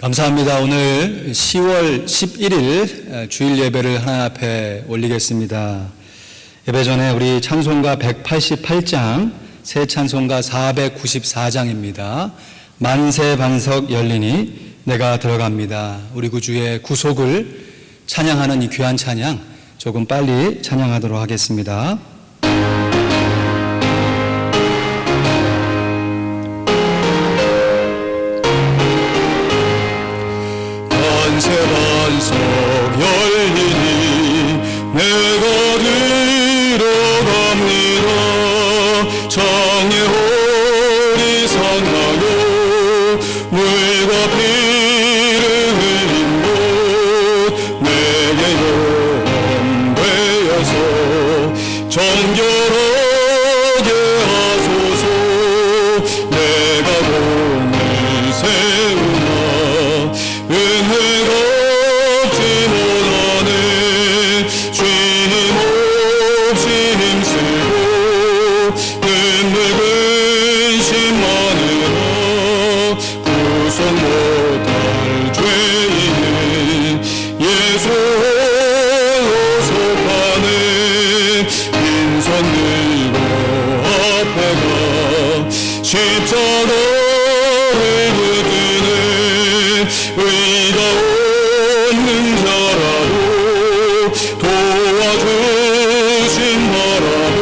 감사합니다. 오늘 10월 11일 주일 예배를 하나님 앞에 올리겠습니다. 예배 전에 우리 찬송가 188장, 새 찬송가 494장입니다. 만세 반석 열리니 내가 들어갑니다. 우리 구주의 구속을 찬양하는 이 귀한 찬양 조금 빨리 찬양하도록 하겠습니다. 만세 반석 열리니 내가 들어갑니다. 정의 홀이 상하여 물과 피를 흘린 곳 내게 영되어서 정결하게 하소서. 내가 공을 세우나 은혜가 없지 못하네. 쉼없이 힘쓰고 눈물 근심 많으나 구속 못할 죄인은 예수 호소하네. 빈손 들고 앞에 가 십자가를 붙드네. 의가 없는 자라도 도와주신 나라도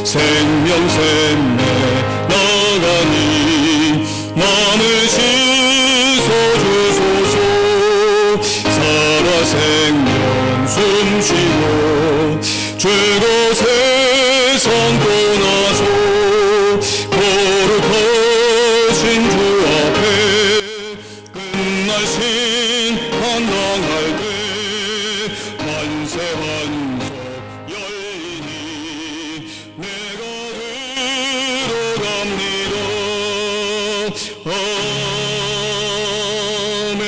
생명 샘매 나가니 마음을 씻어주소서. 살아 생명 숨쉬고 죄가 세상 떠나서 거룩하신 주 앞에 끝날신 환영할 때 만세 반석 열리니 내가 들어갑니다. 아멘.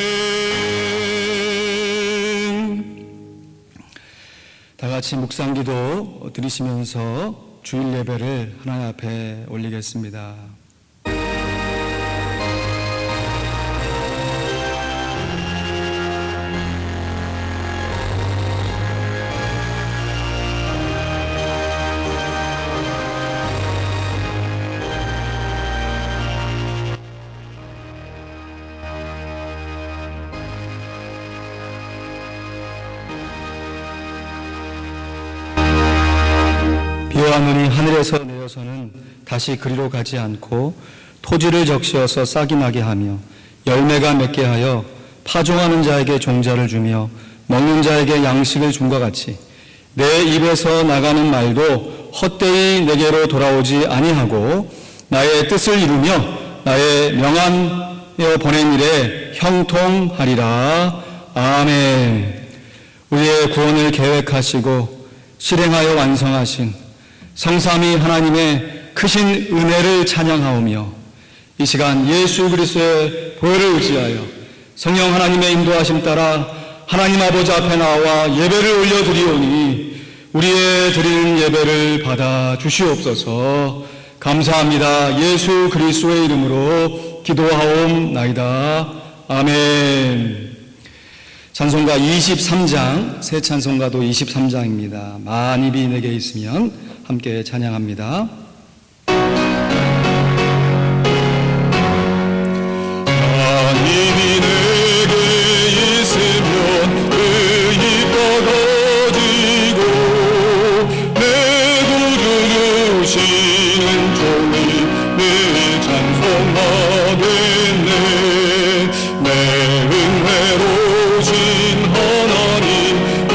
다 같이 묵상기도 드리시면서 주일 예배를 하나님 앞에 올리겠습니다. 비와 눈이 하늘에서 내려서는 다시 그리로 가지 않고 토지를 적시어서 싹이 나게 하며 열매가 맺게 하여 파종하는 자에게 종자를 주며 먹는 자에게 양식을 줌과 같이 내 입에서 나가는 말도 헛되이 내게로 돌아오지 아니하고 나의 뜻을 이루며 나의 명하여 보낸 일에 형통하리라. 아멘. 우리의 구원을 계획하시고 실행하여 완성하신 성삼위 하나님의 크신 은혜를 찬양하오며 이 시간 예수 그리스도의 보혈을 의지하여 성령 하나님의 인도하심 따라 하나님 아버지 앞에 나와 예배를 올려드리오니 우리의 드리는 예배를 받아 주시옵소서. 감사합니다. 예수 그리스도의 이름으로 기도하옵나이다. 아멘. 찬송가 23장, 새 찬송가도 23장입니다. 만입이 내게 있으면 함께 찬양합니다. 만입이 내게 있으면 의가 가지고 내 구주 주시는 종이 내 찬송하겠네. 내 은혜로우신 하나님 날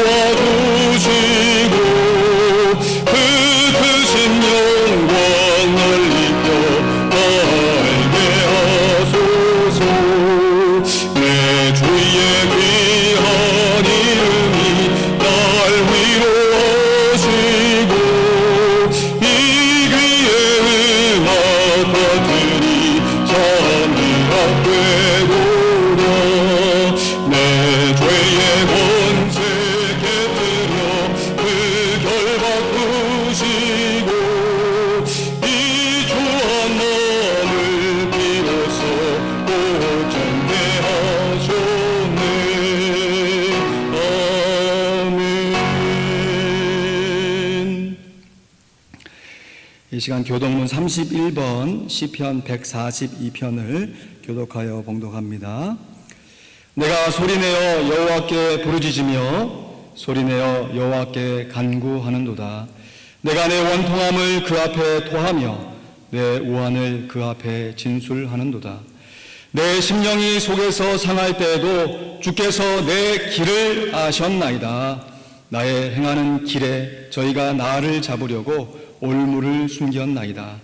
도와주시고 그 크신 이 시간 교독문 31번 시편 142편을 교독하여 봉독합니다. 내가 소리내어 여호와께 부르짖으며 소리내어 여호와께 간구하는도다. 내가 내 원통함을 그 앞에 토하며 내 우환을 그 앞에 진술하는도다. 내 심령이 속에서 상할 때에도 주께서 내 길을 아셨나이다. 나의 행하는 길에 저희가 나를 잡으려고 올무를 숨겼나이다.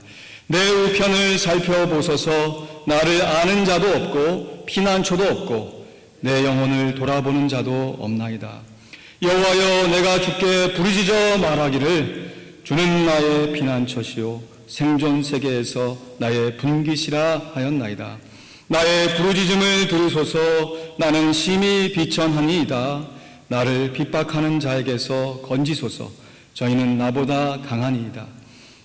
내 우편을 살펴보소서. 나를 아는 자도 없고 피난처도 없고 내 영혼을 돌아보는 자도 없나이다. 여호와여, 내가 주께 부르짖어 말하기를 주는 나의 피난처시요 생존 세계에서 나의 분깃이라 하였나이다. 나의 부르짖음을 들으소서. 나는 심히 비천하니이다. 나를 핍박하는 자에게서 건지소서. 저희는 나보다 강하니이다.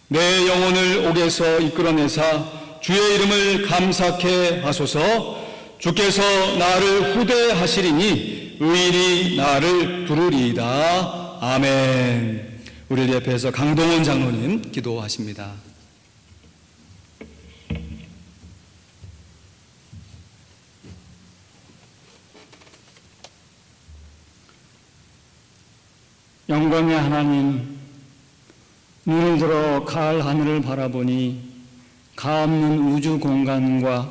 내 영혼을 옥에서 이끌어내사 주의 이름을 감사케 하소서. 주께서 나를 후대하시리니 의인이 나를 두르리이다. 아멘. 우리를 옆에서 강동원 장로님 기도하십니다. 영광의 하나님, 눈을 들어 가을 하늘을 바라보니 가없는 우주 공간과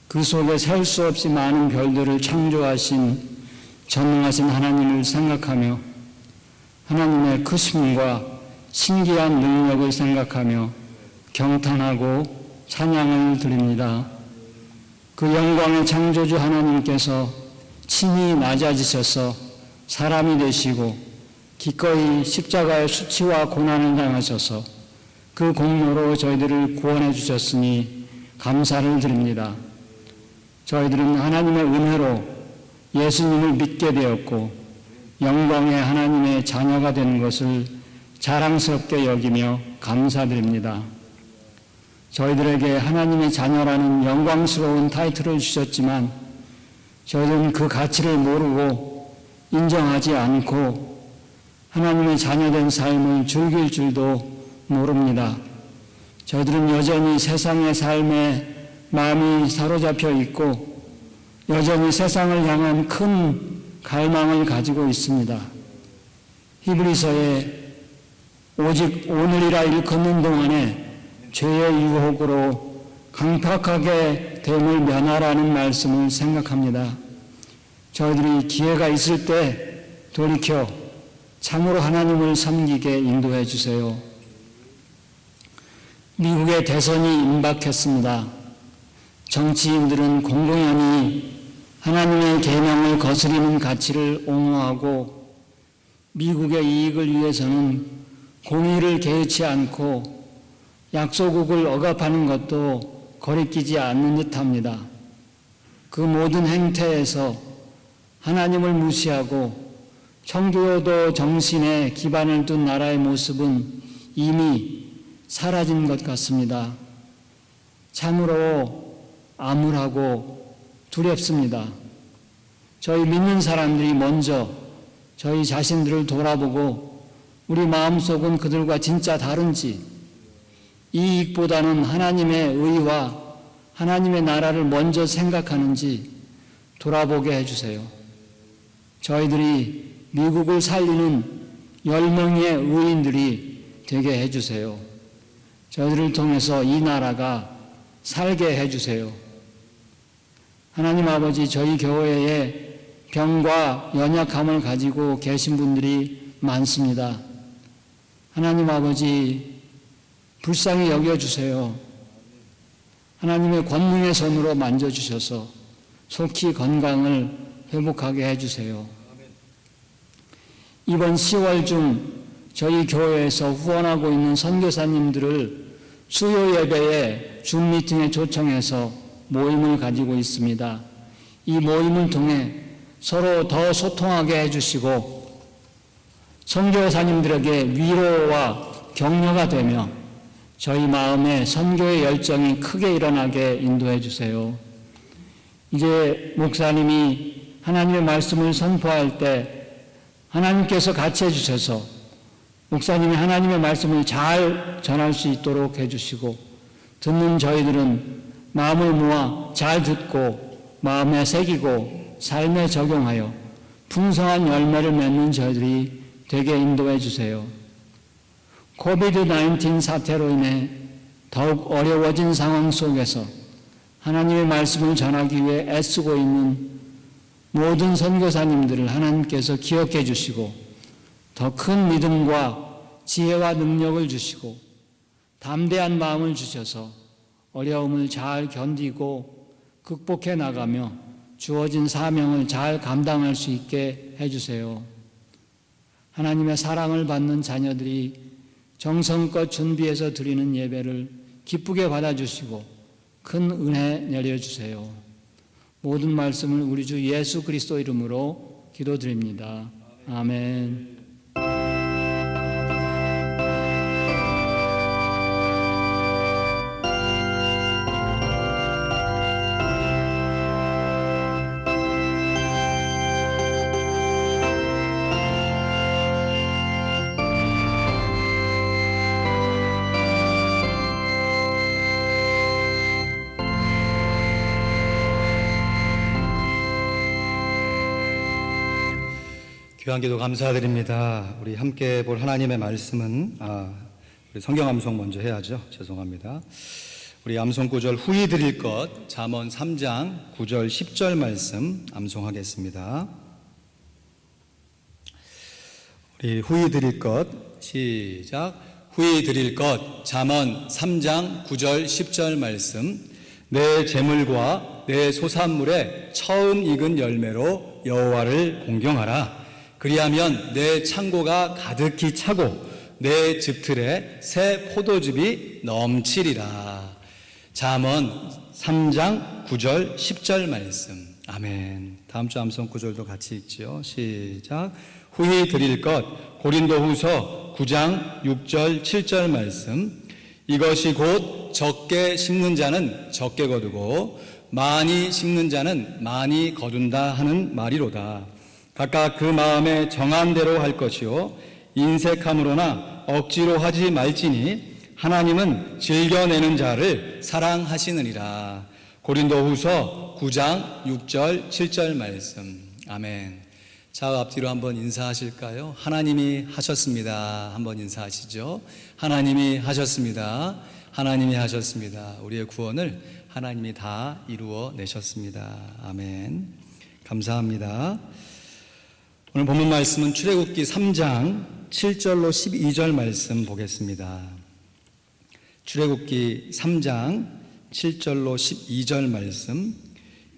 그 속에 셀 수 없이 많은 별들을 창조하신 전능하신 하나님을 생각하며 하나님의 크심과 신기한 능력을 생각하며 경탄하고 찬양을 드립니다. 그 영광의 창조주 하나님께서 친히 낮아지셔서 사람이 되시고 기꺼이 십자가의 수치와 고난을 당하셔서 그 공로로 저희들을 구원해 주셨으니 감사를 드립니다. 저희들은 하나님의 은혜로 예수님을 믿게 되었고 영광의 하나님의 자녀가 되는 것을 자랑스럽게 여기며 감사드립니다. 저희들에게 하나님의 자녀라는 영광스러운 타이틀을 주셨지만 저희들은 그 가치를 모르고 인정하지 않고 하나님의 자녀된 삶을 즐길 줄도 모릅니다. 저희들은 여전히 세상의 삶에 마음이 사로잡혀 있고 여전히 세상을 향한 큰 갈망을 가지고 있습니다. 히브리서에 오직 오늘이라 일컫는 동안에 죄의 유혹으로 강팍하게 됨을 면하라는 말씀을 생각합니다. 저희들이 기회가 있을 때 돌이켜 참으로 하나님을 섬기게 인도해 주세요. 미국의 대선이 임박했습니다. 정치인들은 공공연히 하나님의 계명을 거스리는 가치를 옹호하고 미국의 이익을 위해서는 공의를 개의치 않고 약소국을 억압하는 것도 거리끼지 않는 듯합니다. 그 모든 행태에서 하나님을 무시하고 청교도 정신에 기반을 둔 나라의 모습은 이미 사라진 것 같습니다. 참으로 암울하고 두렵습니다. 저희 믿는 사람들이 먼저 저희 자신들을 돌아보고 우리 마음속은 그들과 진짜 다른지, 이익보다는 하나님의 의와 하나님의 나라를 먼저 생각하는지 돌아보게 해주세요. 저희들이 미국을 살리는 10명의 의인들이 되게 해주세요. 저희들을 통해서 이 나라가 살게 해주세요. 하나님 아버지, 저희 교회에 병과 연약함을 가지고 계신 분들이 많습니다. 하나님 아버지, 불쌍히 여겨주세요. 하나님의 권능의 손으로 만져주셔서 속히 건강을 회복하게 해주세요. 이번 10월 중 저희 교회에서 후원하고 있는 선교사님들을 수요 예배에 줌 미팅에 초청해서 모임을 가지고 있습니다. 이 모임을 통해 서로 더 소통하게 해주시고 선교사님들에게 위로와 격려가 되며 저희 마음에 선교의 열정이 크게 일어나게 인도해 주세요. 이제 목사님이 하나님의 말씀을 선포할 때 하나님께서 같이 해주셔서 목사님이 하나님의 말씀을 잘 전할 수 있도록 해주시고 듣는 저희들은 마음을 모아 잘 듣고 마음에 새기고 삶에 적용하여 풍성한 열매를 맺는 저희들이 되게 인도해 주세요. 코비드-19 사태로 인해 더욱 어려워진 상황 속에서 하나님의 말씀을 전하기 위해 애쓰고 있는 모든 선교사님들을 하나님께서 기억해 주시고 더 큰 믿음과 지혜와 능력을 주시고 담대한 마음을 주셔서 어려움을 잘 견디고 극복해 나가며 주어진 사명을 잘 감당할 수 있게 해주세요. 하나님의 사랑을 받는 자녀들이 정성껏 준비해서 드리는 예배를 기쁘게 받아주시고 큰 은혜 내려주세요. 모든 말씀을 우리 주 예수 그리스도 이름으로 기도드립니다. 아멘. 귀한 기도 감사드립니다. 우리 함께 볼 하나님의 말씀은 우리 성경 암송 먼저 해야죠. 죄송합니다. 우리 암송 구절 후히 드릴 것 잠언 3장 9절 10절 말씀 암송하겠습니다. 우리 후히 드릴 것 시작. 후히 드릴 것 잠언 3장 9절 10절 말씀. 내 재물과 내 소산물의 처음 익은 열매로 여호와를 공경하라. 그리하면 내 창고가 가득히 차고 내 집틀에 새 포도즙이 넘치리라. 잠언 3장 9절 10절 말씀. 아멘. 다음 주 암송 구절도 같이 읽지요. 시작. 후히 드릴 것 고린도후서 9장 6절 7절 말씀. 이것이 곧 적게 심는 자는 적게 거두고 많이 심는 자는 많이 거둔다 하는 말이로다. 각각 그 마음에 정한 대로 할 것이요 인색함으로나 억지로 하지 말지니 하나님은 즐겨내는 자를 사랑하시느니라. 고린도후서 9장 6절 7절 말씀. 아멘. 자, 앞뒤로 한번 인사하실까요? 하나님이 하셨습니다. 한번 인사하시죠. 하나님이 하셨습니다. 하나님이 하셨습니다. 우리의 구원을 하나님이 다 이루어 내셨습니다. 아멘. 감사합니다. 오늘 본문 말씀은 출애굽기 3장 7절로 12절 말씀 보겠습니다. 출애굽기 3장 7절로 12절 말씀,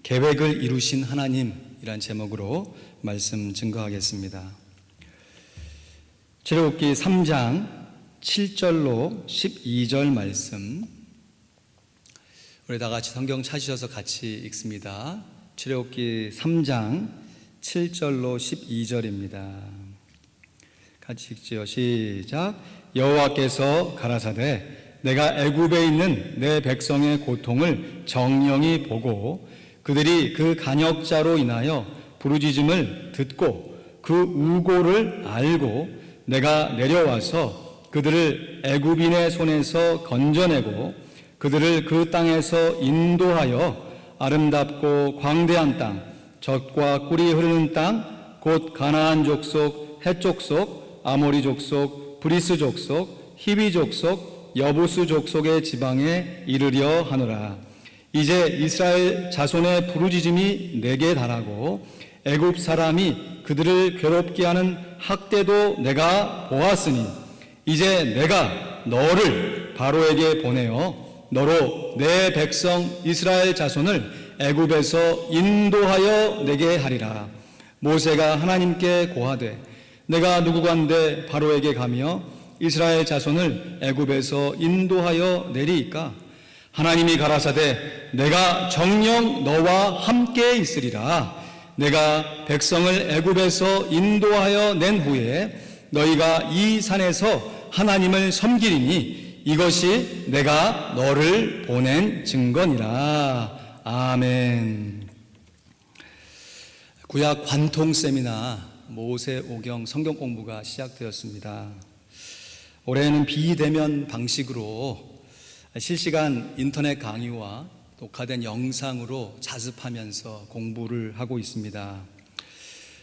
계획을 이루신 하나님이란 제목으로 말씀 증거하겠습니다. 출애굽기 3장 7절로 12절 말씀, 우리 다 같이 성경 찾으셔서 같이 읽습니다. 출애굽기 3장 7절로 12절입니다. 같이 읽지요. 시작. 여호와께서 가라사대 내가 애굽에 있는 내 백성의 고통을 정령히 보고 그들이 그 간역자로 인하여 부르짖음을 듣고 그 우고를 알고 내가 내려와서 그들을 애굽인의 손에서 건져내고 그들을 그 땅에서 인도하여 아름답고 광대한 땅 젖과 꿀이 흐르는 땅 곧 가나안 족속, 헷 족속, 아모리 족속, 브리스 족속, 히비 족속, 여부스 족속의 지방에 이르려 하노라. 이제 이스라엘 자손의 부르짖음이 내게 달하고 애굽 사람이 그들을 괴롭게 하는 학대도 내가 보았으니 이제 내가 너를 바로에게 보내어 너로 내 백성 이스라엘 자손을 애굽에서 인도하여 내게 하리라. 모세가 하나님께 고하되 내가 누구간데 바로에게 가며 이스라엘 자손을 애굽에서 인도하여 내리이까? 하나님이 가라사대 내가 정녕 너와 함께 있으리라. 내가 백성을 애굽에서 인도하여 낸 후에 너희가 이 산에서 하나님을 섬기리니 이것이 내가 너를 보낸 증거니라. 아멘. 구약 관통 세미나 모세 오경 성경 공부가 시작되었습니다. 올해는 비대면 방식으로 실시간 인터넷 강의와 녹화된 영상으로 자습하면서 공부를 하고 있습니다.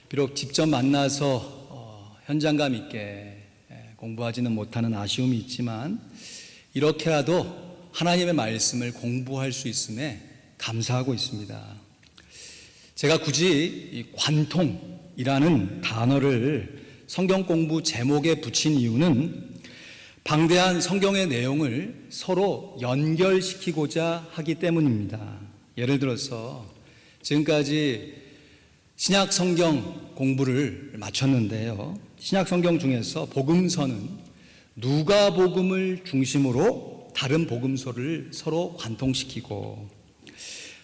비록 직접 만나서 현장감 있게 공부하지는 못하는 아쉬움이 있지만 이렇게라도 하나님의 말씀을 공부할 수 있음에 감사하고 있습니다. 제가 굳이 이 관통이라는 단어를 성경 공부 제목에 붙인 이유는 방대한 성경의 내용을 서로 연결시키고자 하기 때문입니다. 예를 들어서 지금까지 신약 성경 공부를 마쳤는데요. 신약 성경 중에서 복음서는 누가복음을 중심으로 다른 복음서를 서로 관통시키고,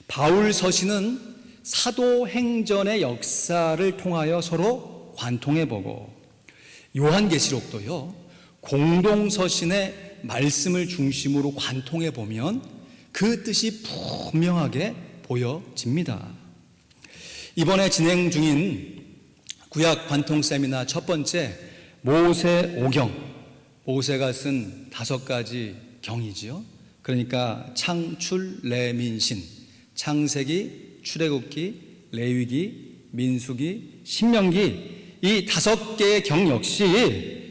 바울 서신은 사도행전의 역사를 통하여 서로 관통해보고, 요한계시록도요 공동서신의 말씀을 중심으로 관통해보면 그 뜻이 분명하게 보여집니다. 이번에 진행 중인 구약 관통 세미나 첫 번째 모세오경, 모세가 쓴 5가지 경이지요. 그러니까 창출, 레민신, 창세기, 출애굽기, 레위기, 민수기, 신명기, 이 5개의 경 역시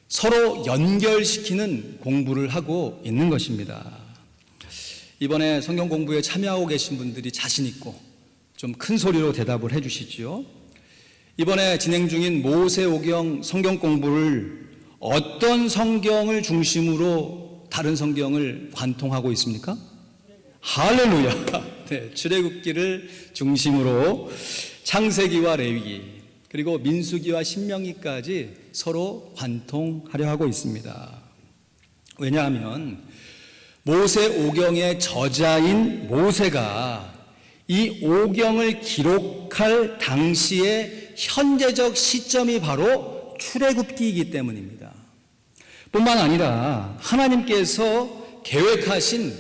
서로 연결시키는 공부를 하고 있는 것입니다. 이번에 성경 공부에 참여하고 계신 분들이 자신 있고 좀 큰 소리로 대답을 해 주시죠. 이번에 진행 중인 모세오경 성경 공부를 어떤 성경을 중심으로 다른 성경을 관통하고 있습니까? 할렐루야. 네, 출애굽기를 중심으로 창세기와 레위기, 그리고 민수기와 신명기까지 서로 관통하려 하고 있습니다. 왜냐하면 모세오경의 저자인 모세가 이 오경을 기록할 당시의 현재적 시점이 바로 출애굽기이기 때문입니다. 뿐만 아니라 하나님께서 계획하신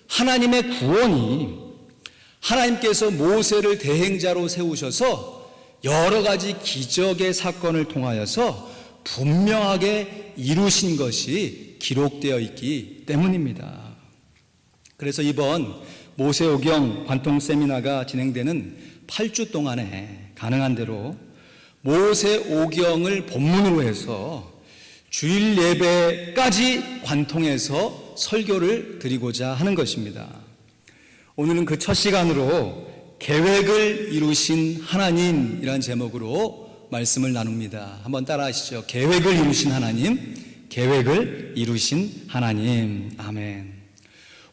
하나님의 구원이, 하나님께서 모세를 대행자로 세우셔서 여러 가지 기적의 사건을 통하여서 분명하게 이루신 것이 기록되어 있기 때문입니다. 그래서 이번 모세오경 관통 세미나가 진행되는 8주 동안에 가능한 대로 모세오경을 본문으로 해서 주일 예배까지 관통해서 설교를 드리고자 하는 것입니다. 오늘은 그 첫 시간으로 계획을 이루신 하나님이라는 제목으로 말씀을 나눕니다. 한번 따라 하시죠. 계획을 이루신 하나님, 계획을 이루신 하나님. 아멘.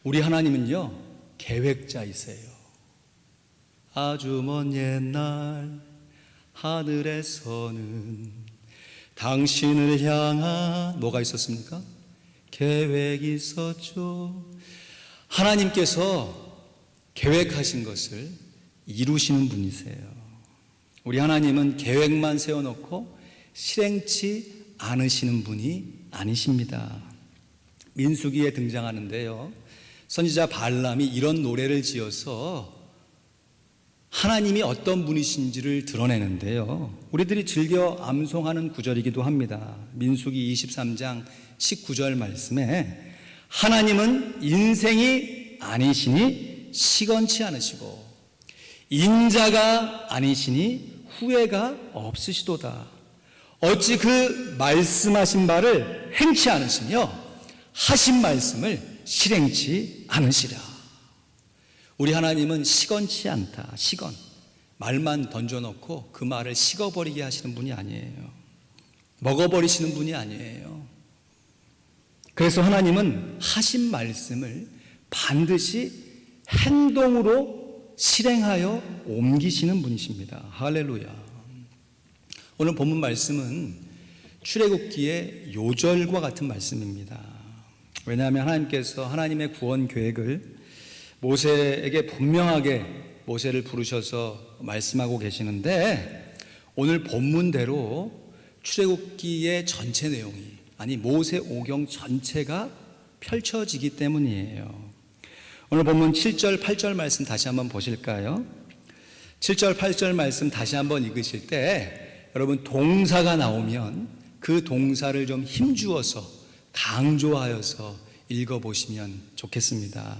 우리 하나님은요 계획자이세요. 아주 먼 옛날 하늘에서는 당신을 향한 뭐가 있었습니까? 계획이 있었죠. 하나님께서 계획하신 것을 이루시는 분이세요. 우리 하나님은 계획만 세워놓고 실행치 않으시는 분이 아니십니다. 민수기에 등장하는데요, 선지자 발람이 이런 노래를 지어서 하나님이 어떤 분이신지를 드러내는데요, 우리들이 즐겨 암송하는 구절이기도 합니다. 민수기 23장 19절 말씀에 하나님은 인생이 아니시니 시건치 않으시고 인자가 아니시니 후회가 없으시도다. 어찌 그 말씀하신 바를 행치 않으시며 하신 말씀을 실행치 않으시라. 우리 하나님은 시건치 않다. 시건, 말만 던져놓고 그 말을 식어버리게 하시는 분이 아니에요. 먹어버리시는 분이 아니에요. 그래서 하나님은 하신 말씀을 반드시 행동으로 실행하여 옮기시는 분이십니다. 할렐루야. 오늘 본문 말씀은 출애굽기의 요절과 같은 말씀입니다. 왜냐하면 하나님께서 하나님의 구원 계획을 모세에게 분명하게 모세를 부르셔서 말씀하고 계시는데, 오늘 본문대로 출애굽기의 전체 내용이, 아니 모세오경 전체가 펼쳐지기 때문이에요. 오늘 본문 7절 8절 말씀 다시 한번 보실까요? 7절 8절 말씀 다시 한번 읽으실 때 여러분 동사가 나오면 그 동사를 좀 힘주어서 강조하여서 읽어보시면 좋겠습니다.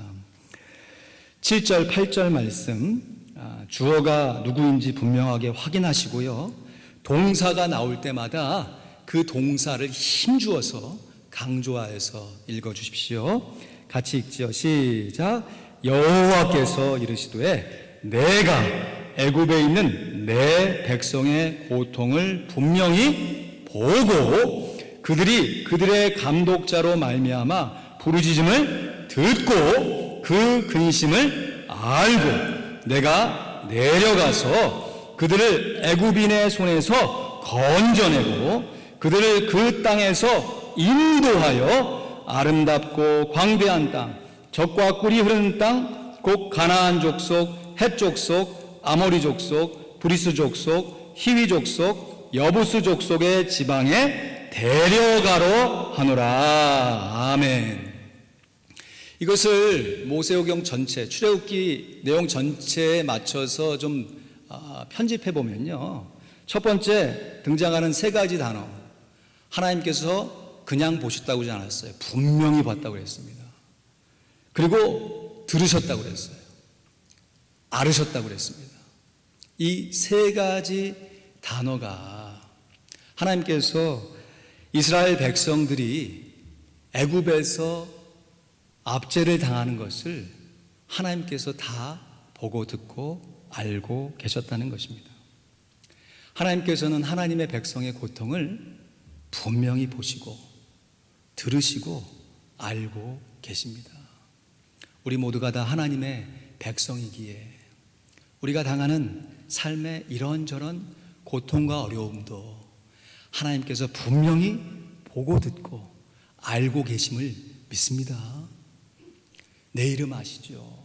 7절, 8절 말씀, 주어가 누구인지 분명하게 확인하시고요. 동사가 나올 때마다 그 동사를 힘주어서 강조하여서 읽어주십시오. 같이 읽지요. 시작. 여호와께서 이르시되 내가 애굽에 있는 내 백성의 고통을 분명히 보고 그들이 그들의 감독자로 말미암아 부르짖음을 듣고 그 근심을 알고 내가 내려가서 그들을 애굽인의 손에서 건져내고 그들을 그 땅에서 인도하여 아름답고 광대한 땅, 젖과 꿀이 흐르는 땅, 곧 가나안 족속, 헷 족속, 아모리 족속, 브리스 족속, 히위 족속, 여부스 족속의 지방에 데려가러 하노라. 아멘. 이것을 모세오경 전체, 출애굽기 내용 전체에 맞춰서 좀 편집해 보면요, 첫 번째 등장하는 세 가지 단어, 하나님께서 그냥 보셨다고 하지 않았어요. 분명히 봤다고 했습니다. 그리고 들으셨다고 그랬어요. 알으셨다고 그랬습니다. 이 세 가지 단어가 하나님께서 이스라엘 백성들이 애굽에서 압제를 당하는 것을 하나님께서 다 보고 듣고 알고 계셨다는 것입니다. 하나님께서는 하나님의 백성의 고통을 분명히 보시고 들으시고 알고 계십니다. 우리 모두가 다 하나님의 백성이기에 우리가 당하는 삶의 이런저런 고통과 어려움도 하나님께서 분명히 보고 듣고 알고 계심을 믿습니다. 내 이름 아시죠?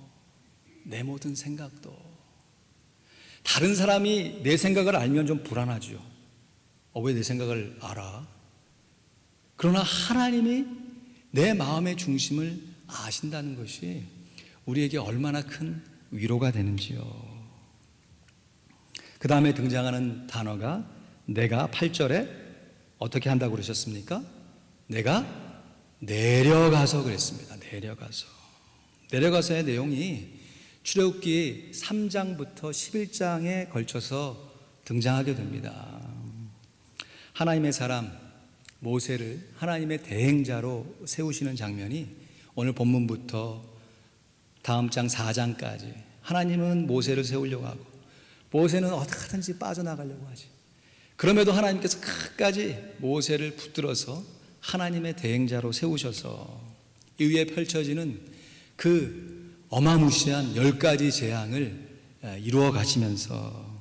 내 모든 생각도. 다른 사람이 내 생각을 알면 좀 불안하죠. 왜 내 생각을 알아? 그러나 하나님이 내 마음의 중심을 아신다는 것이 우리에게 얼마나 큰 위로가 되는지요. 그 다음에 등장하는 단어가 내가 8절에 어떻게 한다고 그러셨습니까? 내가 내려가서 그랬습니다. 내려가서의 내용이 출애굽기 3장부터 11장에 걸쳐서 등장하게 됩니다. 하나님의 사람 모세를 하나님의 대행자로 세우시는 장면이 오늘 본문부터 다음 장 4장까지 하나님은 모세를 세우려고 하고 모세는 어떻게든지 빠져나가려고 하지. 그럼에도 하나님께서 끝까지 모세를 붙들어서 하나님의 대행자로 세우셔서 이후에 펼쳐지는 그 어마무시한 10가지 재앙을 이루어 가시면서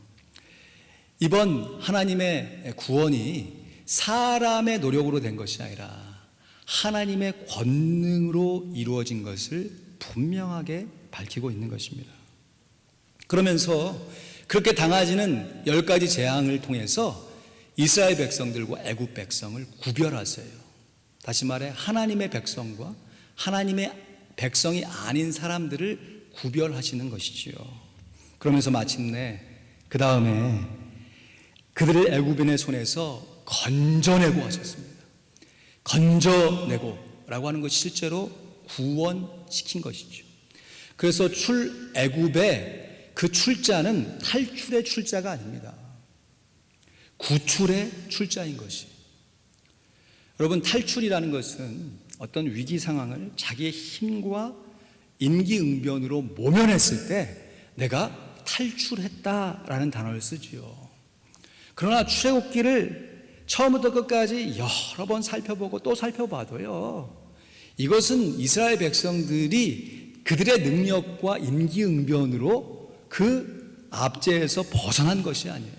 이번 하나님의 구원이 사람의 노력으로 된 것이 아니라 하나님의 권능으로 이루어진 것을 분명하게 밝히고 있는 것입니다. 그러면서 그렇게 당하지는 10가지 재앙을 통해서 이스라엘 백성들과 애굽 백성을 구별하세요. 다시 말해 하나님의 백성과 하나님의 백성이 아닌 사람들을 구별하시는 것이지요. 그러면서 마침내 그 다음에 그들을 애굽인의 손에서 건져내고 하셨습니다. 건져내고 라고 하는 것이 실제로 구원시킨 것이죠. 그래서 애굽의 그 출자는 탈출의 출자가 아닙니다. 구출의 출자인 것이. 여러분, 탈출이라는 것은 어떤 위기 상황을 자기의 힘과 임기응변으로 모면했을 때 내가 탈출했다라는 단어를 쓰지요. 그러나 출애굽기를 처음부터 끝까지 여러 번 살펴보고 또 살펴봐도요, 이것은 이스라엘 백성들이 그들의 능력과 임기응변으로 그 압제에서 벗어난 것이 아니에요.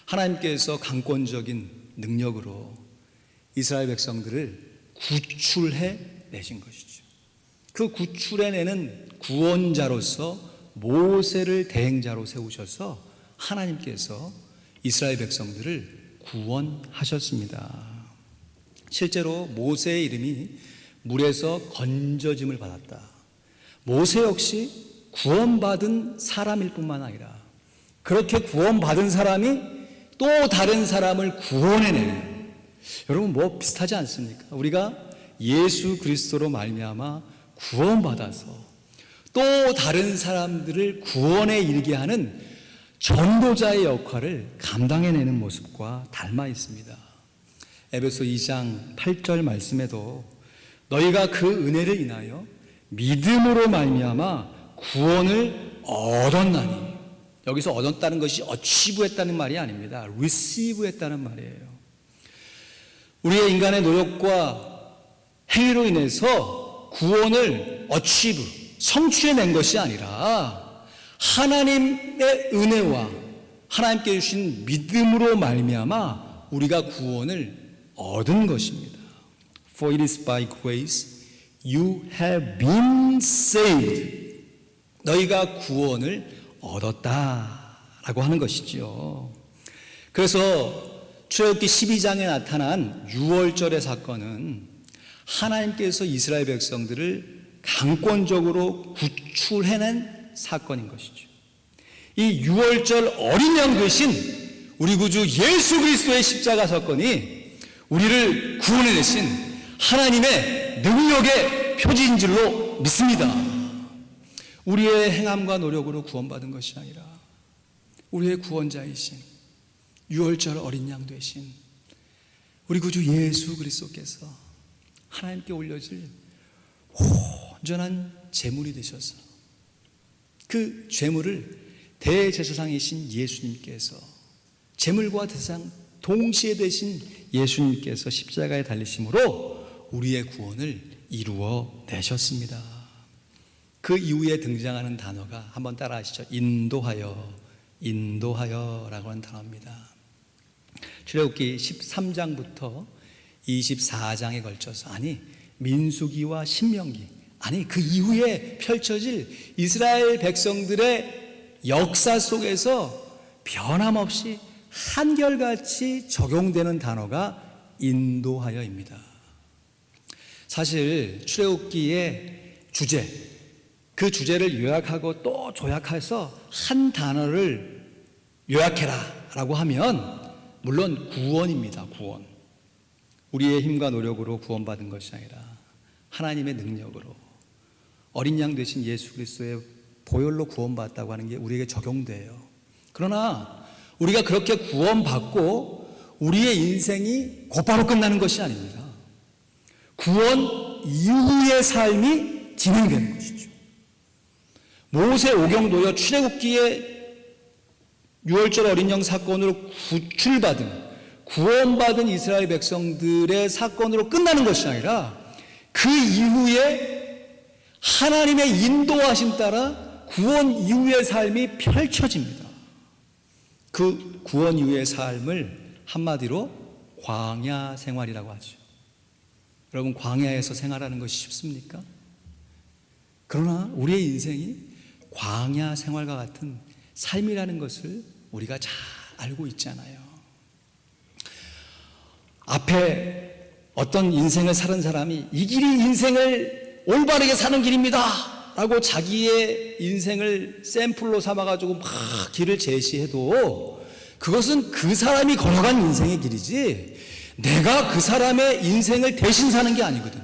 하나님께서 강권적인 능력으로 이스라엘 백성들을 구출해 내신 것이죠. 그 구출해내는 구원자로서 모세를 대행자로 세우셔서 하나님께서 이스라엘 백성들을 구원하셨습니다. 실제로 모세의 이름이 물에서 건져짐을 받았다. 모세 역시 구원받은 사람일 뿐만 아니라 그렇게 구원받은 사람이 또 다른 사람을 구원해내는, 여러분 뭐 비슷하지 않습니까? 우리가 예수 그리스도로 말미암아 구원받아서 또 다른 사람들을 구원에 이르게 하는 전도자의 역할을 감당해내는 모습과 닮아 있습니다. 에베소 2장 8절 말씀에도 너희가 그 은혜를 인하여 믿음으로 말미암아 구원을 얻었나니, 여기서 얻었다는 것이 어치브했다는 말이 아닙니다. 리시브했다는 말이에요. 우리의 인간의 노력과 행위로 인해서 구원을 어치브, 성취해낸 것이 아니라 하나님의 은혜와 하나님께 주신 믿음으로 말미암아 우리가 구원을 얻은 것입니다. For it is by grace you have been saved. 너희가 구원을 얻었다라고 하는 것이지요. 그래서 출애굽기 12장에 나타난 유월절의 사건은 하나님께서 이스라엘 백성들을 강권적으로 구출해낸 사건인 것이죠. 이 유월절 어린 양 되신 우리 구주 예수 그리스도의 십자가 사건이 우리를 구원해내신 하나님의 능력의 표지인 줄로 믿습니다. 우리의 행함과 노력으로 구원받은 것이 아니라 우리의 구원자이신 유월절 어린 양 되신 우리 구주 예수 그리스도께서 하나님께 올려질 온전한 제물이 되셔서 그 제물을 대제사장이신 예수님께서, 제물과 대상 동시에 되신 예수님께서 십자가에 달리심으로 우리의 구원을 이루어 내셨습니다. 그 이후에 등장하는 단어가 한번 따라 하시죠. 인도하여라고 하는 단어입니다. 출애굽기 13장부터 24장에 걸쳐서, 아니 민수기와 신명기, 아니 그 이후에 펼쳐질 이스라엘 백성들의 역사 속에서 변함없이 한결같이 적용되는 단어가 인도하여입니다. 사실 출애굽기의 주제, 그 주제를 요약하고 또 조약해서 한 단어를 요약해라 라고 하면 물론 구원입니다. 구원. 우리의 힘과 노력으로 구원받은 것이 아니라 하나님의 능력으로 어린 양 되신 예수 그리스도의 보혈로 구원받았다고 하는 게 우리에게 적용돼요. 그러나 우리가 그렇게 구원받고 우리의 인생이 곧바로 끝나는 것이 아닙니다. 구원 이후의 삶이 진행되는 것이죠. 모세 오경도요, 출애굽기의 유월절 어린 양 사건으로 구원받은 이스라엘 백성들의 사건으로 끝나는 것이 아니라 그 이후에 하나님의 인도하심 따라 구원 이후의 삶이 펼쳐집니다. 그 구원 이후의 삶을 한마디로 광야 생활이라고 하죠. 여러분, 광야에서 생활하는 것이 쉽습니까? 그러나 우리의 인생이 광야 생활과 같은 삶이라는 것을 우리가 잘 알고 있잖아요. 앞에 어떤 인생을 사는 사람이 이 길이 인생을 올바르게 사는 길입니다 라고 자기의 인생을 샘플로 삼아가지고 막 길을 제시해도 그것은 그 사람이 걸어간 인생의 길이지 내가 그 사람의 인생을 대신 사는 게 아니거든요.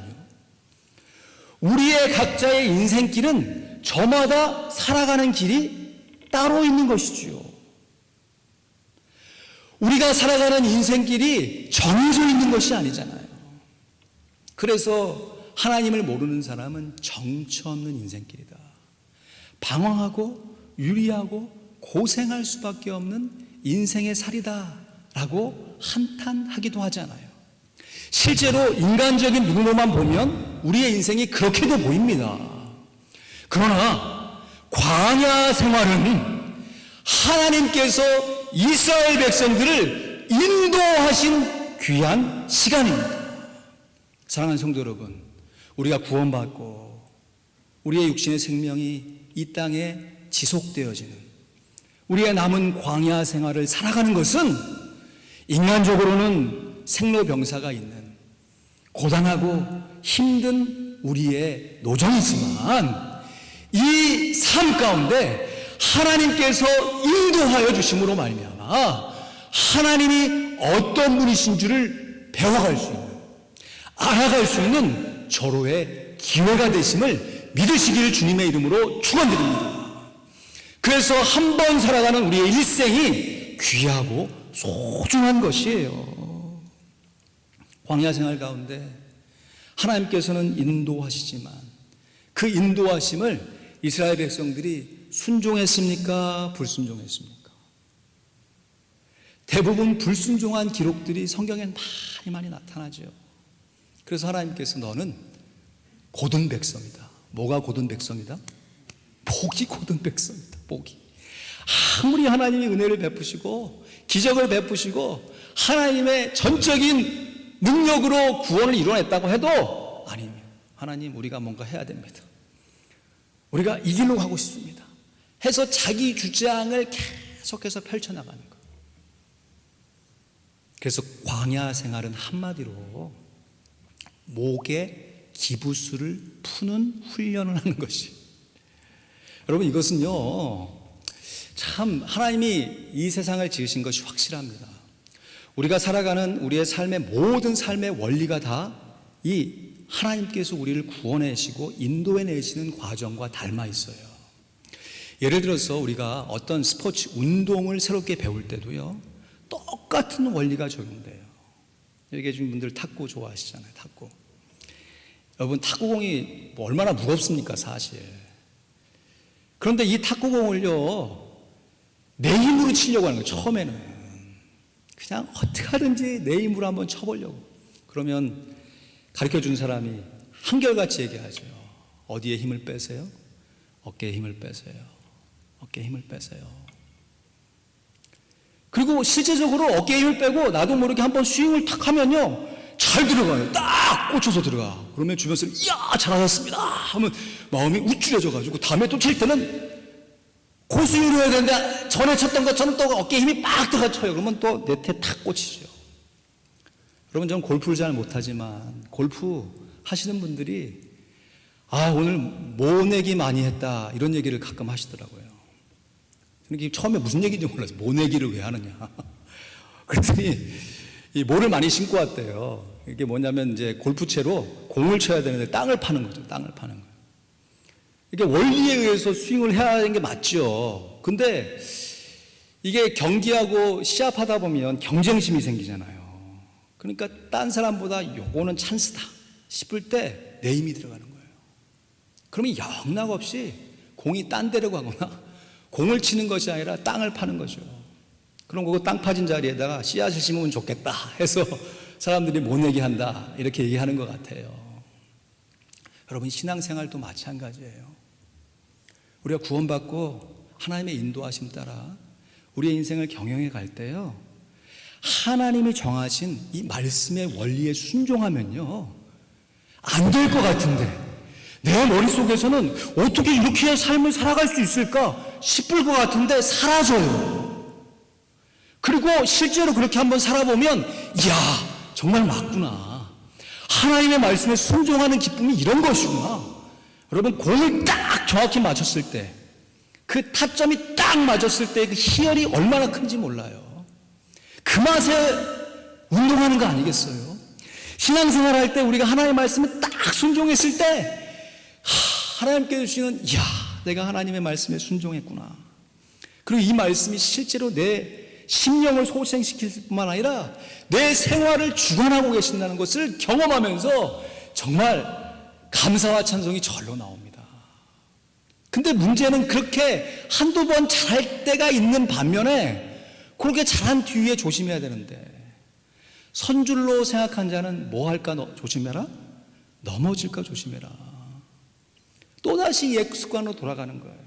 우리의 각자의 인생길은 저마다 살아가는 길이 따로 있는 것이지요. 우리가 살아가는 인생길이 정해져 있는 것이 아니잖아요. 그래서 하나님을 모르는 사람은 정처 없는 인생길이다. 방황하고 유리하고 고생할 수밖에 없는 인생의 살이다 라고 한탄하기도 하잖아요. 실제로 인간적인 눈으로만 보면 우리의 인생이 그렇게도 보입니다. 그러나 광야 생활은 하나님께서 이스라엘 백성들을 인도하신 귀한 시간입니다. 사랑하는 성도 여러분, 우리가 구원받고 우리의 육신의 생명이 이 땅에 지속되어지는 우리의 남은 광야 생활을 살아가는 것은 인간적으로는 생로병사가 있는 고단하고 힘든 우리의 노정이지만 이 삶 가운데 하나님께서 인도하여 주심으로 말미암아 하나님이 어떤 분이신 줄을 배워갈 수 있는, 알아갈 수 있는 절호의 기회가 되심을 믿으시기를 주님의 이름으로 축원드립니다. 그래서 한 번 살아가는 우리의 일생이 귀하고 소중한 것이에요. 광야 생활 가운데 하나님께서는 인도하시지만 그 인도하심을 이스라엘 백성들이 순종했습니까? 불순종했습니까? 대부분 불순종한 기록들이 성경에 많이 나타나죠. 그래서 하나님께서 너는 고든 백성이다. 뭐가 고든 백성이다? 복이 고든 백성이다. 복이. 아무리 하나님이 은혜를 베푸시고 기적을 베푸시고 하나님의 전적인 능력으로 구원을 이뤄냈다고 해도 아니, 하나님 우리가 뭔가 해야 됩니다. 우리가 이 길로 가고 싶습니다. 해서 자기 주장을 계속해서 펼쳐나가는 것. 그래서 광야 생활은 한마디로 목에 기부수를 푸는 훈련을 하는 것이. 여러분 이것은요 참 하나님이 이 세상을 지으신 것이 확실합니다. 우리가 살아가는 우리의 삶의 모든 삶의 원리가 다 이 하나님께서 우리를 구원해내시고 인도해내시는 과정과 닮아 있어요. 예를 들어서 우리가 어떤 스포츠 운동을 새롭게 배울 때도요 똑같은 원리가 적용돼요. 여기 계신 분들 탁구 좋아하시잖아요. 탁구. 여러분 탁구공이 뭐 얼마나 무겁습니까 사실. 그런데 이 탁구공을요 내 힘으로 치려고 하는 거예요. 처음에는 그냥 어떻게 하든지 내 힘으로 한번 쳐보려고. 그러면 가르쳐준 사람이 한결같이 얘기하죠. 어디에 힘을 빼세요? 어깨에 힘을 빼세요. 어깨에 힘을 빼세요. 그리고 실제적으로 어깨에 힘을 빼고 나도 모르게 한번 스윙을 탁 하면요 잘 들어가요. 딱 꽂혀서 들어가. 그러면 주변 사람이 이야 잘하셨습니다 하면 마음이 우쭐해져 가지고 다음에 또 칠 때는 고스윙으로 해야 되는데 전에 쳤던 것처럼 또 어깨에 힘이 빡 들어가 쳐요. 그러면 또 네트에 탁 꽂히죠. 여러분 저는 골프를 잘 못하지만 골프 하시는 분들이 오늘 모내기 많이 했다 이런 얘기를 가끔 하시더라고요. 저는 처음에 무슨 얘기인지 몰라서 모내기를 왜 하느냐 그랬더니 이 모를 많이 신고 왔대요. 이게 뭐냐면 이제 골프채로 공을 쳐야 되는데 땅을 파는 거죠. 땅을 파는 거예요. 이게 원리에 의해서 스윙을 해야 하는 게 맞죠. 근데 이게 경기하고 시합하다 보면 경쟁심이 생기잖아요. 그러니까 딴 사람보다 요거는 찬스다 싶을 때 내 힘이 들어가는 거예요. 그러면 영락없이 공이 딴 데로 가거나 공을 치는 것이 아니라 땅을 파는 거죠. 그럼 그거 땅 파진 자리에다가 씨앗을 심으면 좋겠다 해서 사람들이 모내기 한다 이렇게 얘기하는 것 같아요. 여러분 신앙생활도 마찬가지예요. 우리가 구원받고 하나님의 인도하심 따라 우리의 인생을 경영해 갈 때요 하나님이 정하신 이 말씀의 원리에 순종하면요 안 될 것 같은데 내 머릿속에서는 어떻게 이렇게 삶을 살아갈 수 있을까 싶을 것 같은데 사라져요. 그리고 실제로 그렇게 한번 살아보면 이야 정말 맞구나. 하나님의 말씀에 순종하는 기쁨이 이런 것이구나. 여러분 공을 딱 정확히 맞췄을 때 그 타점이 딱 맞았을 때 그 희열이 얼마나 큰지 몰라요. 그 맛에 운동하는 거 아니겠어요? 신앙생활 할 때 우리가 하나님의 말씀을 딱 순종했을 때 하나님께서 주시는 이야 내가 하나님의 말씀에 순종했구나. 그리고 이 말씀이 실제로 내 심령을 소생시킬 뿐만 아니라 내 생활을 주관하고 계신다는 것을 경험하면서 정말 감사와 찬송이 절로 나옵니다. 근데 문제는 그렇게 한두 번 잘할 때가 있는 반면에 그렇게 잘한 뒤에 조심해야 되는데 선줄로 생각한 자는 뭐 할까 조심해라? 넘어질까 조심해라. 또다시 옛 습관으로 돌아가는 거예요.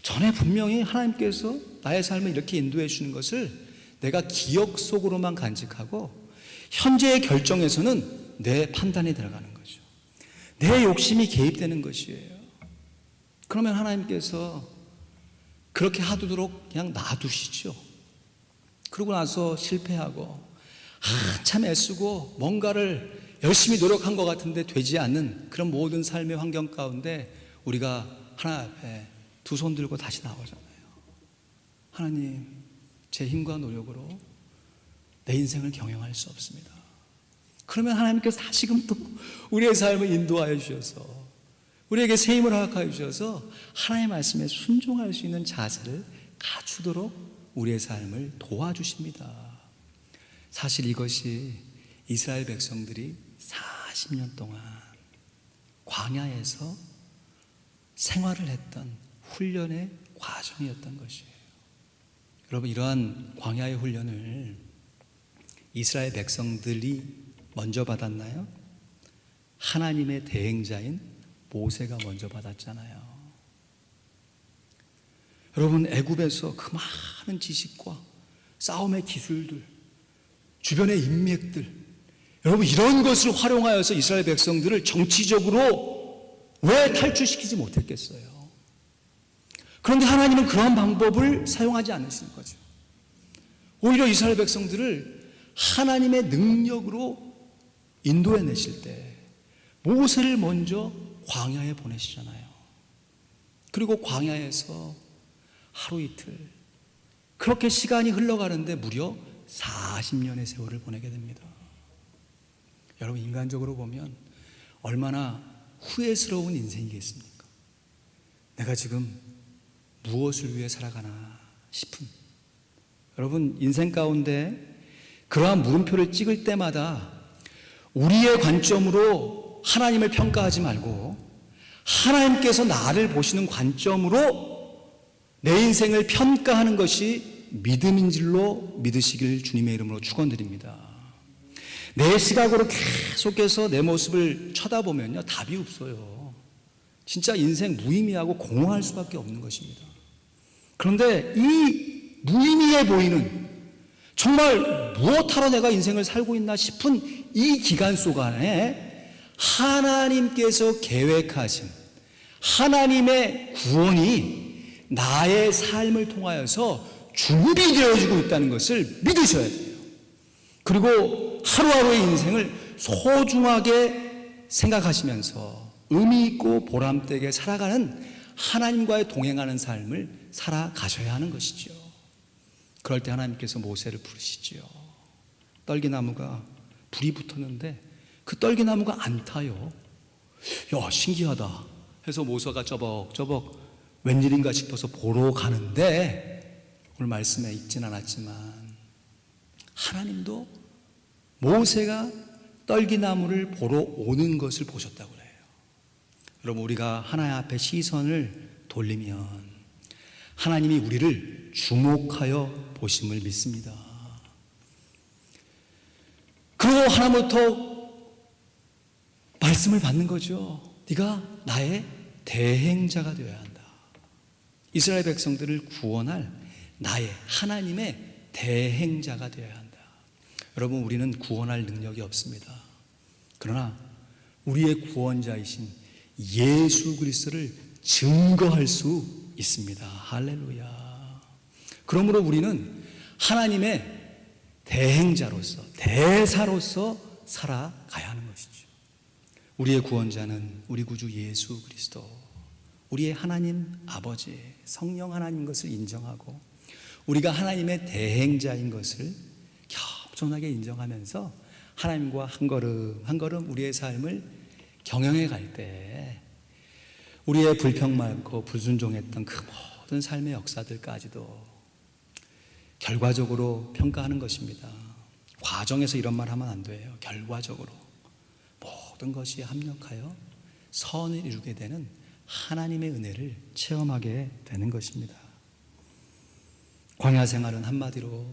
전에 분명히 하나님께서 나의 삶을 이렇게 인도해 주시는 것을 내가 기억 속으로만 간직하고 현재의 결정에서는 내 판단이 들어가는 거죠. 내 욕심이 개입되는 것이에요. 그러면 하나님께서 그렇게 하도록 그냥 놔두시죠. 그러고 나서 실패하고 한참 애쓰고 뭔가를 열심히 노력한 것 같은데 되지 않는 그런 모든 삶의 환경 가운데 우리가 하나님 앞에 두 손 들고 다시 나오잖아요. 하나님 제 힘과 노력으로 내 인생을 경영할 수 없습니다. 그러면 하나님께서 다시금 또 우리의 삶을 인도하여 주셔서 우리에게 새 힘을 허락하여 주셔서 하나님의 말씀에 순종할 수 있는 자세를 갖추도록 우리의 삶을 도와주십니다. 사실 이것이 이스라엘 백성들이 40년 동안 광야에서 생활을 했던 훈련의 과정이었던 것이에요. 여러분, 이러한 광야의 훈련을 이스라엘 백성들이 먼저 받았나요? 하나님의 대행자인 모세가 먼저 받았잖아요. 여러분, 애굽에서 그 많은 지식과 싸움의 기술들, 주변의 인맥들, 여러분, 이런 것을 활용하여서 이스라엘 백성들을 정치적으로 왜 탈출시키지 못했겠어요? 그런데 하나님은 그러한 방법을 사용하지 않으시는 거죠. 오히려 이스라엘 백성들을 하나님의 능력으로 인도해 내실 때 모세를 먼저 광야에 보내시잖아요. 그리고 광야에서 하루 이틀, 그렇게 시간이 흘러가는데 무려 40년의 세월을 보내게 됩니다. 여러분, 인간적으로 보면 얼마나 후회스러운 인생이겠습니까? 내가 지금 무엇을 위해 살아가나 싶은, 여러분, 인생 가운데 그러한 물음표를 찍을 때마다 우리의 관점으로 하나님을 평가하지 말고 하나님께서 나를 보시는 관점으로 내 인생을 평가하는 것이 믿음인 줄로 믿으시길 주님의 이름으로 축원드립니다. 내 시각으로 계속해서 내 모습을 쳐다보면요, 답이 없어요. 진짜 인생 무의미하고 공허할 수밖에 없는 것입니다. 그런데 이 무의미해 보이는, 정말 무엇하러 내가 인생을 살고 있나 싶은 이 기간 속 안에 하나님께서 계획하신 하나님의 구원이 나의 삶을 통하여서 준비되어지고 있다는 것을 믿으셔야 돼요. 그리고 하루하루의 인생을 소중하게 생각하시면서 의미 있고 보람되게 살아가는, 하나님과의 동행하는 삶을 살아가셔야 하는 것이죠. 그럴 때 하나님께서 모세를 부르시지요. 떨기나무가 불이 붙었는데 그 떨기나무가 안 타요. 야, 신기하다 해서 모세가 저벅저벅 웬일인가 싶어서 보러 가는데, 오늘 말씀에 있진 않았지만 하나님도 모세가 떨기나무를 보러 오는 것을 보셨다고 그래요. 여러분, 우리가 하나님 앞에 시선을 돌리면 하나님이 우리를 주목하여 보심을 믿습니다. 그리고 하나님부터 말씀을 받는 거죠. 네가 나의 대행자가 되어야 한다. 이스라엘 백성들을 구원할 나의 하나님의 대행자가 되어야 한다. 여러분, 우리는 구원할 능력이 없습니다. 그러나 우리의 구원자이신 예수 그리스도를 증거할 수 있습니다. 할렐루야. 그러므로 우리는 하나님의 대행자로서, 대사로서 살아가야 하는 것이죠. 우리의 구원자는 우리 구주 예수 그리스도, 우리의 하나님 아버지 성령 하나님 것을 인정하고 우리가 하나님의 대행자인 것을 겸손하게 인정하면서 하나님과 한 걸음 한 걸음 우리의 삶을 경영해 갈 때 우리의 불평 많고 불순종했던 그 모든 삶의 역사들까지도 결과적으로 평가하는 것입니다. 과정에서 이런 말 하면 안 돼요. 결과적으로 모든 것이 합력하여 선을 이루게 되는 하나님의 은혜를 체험하게 되는 것입니다. 광야 생활은 한마디로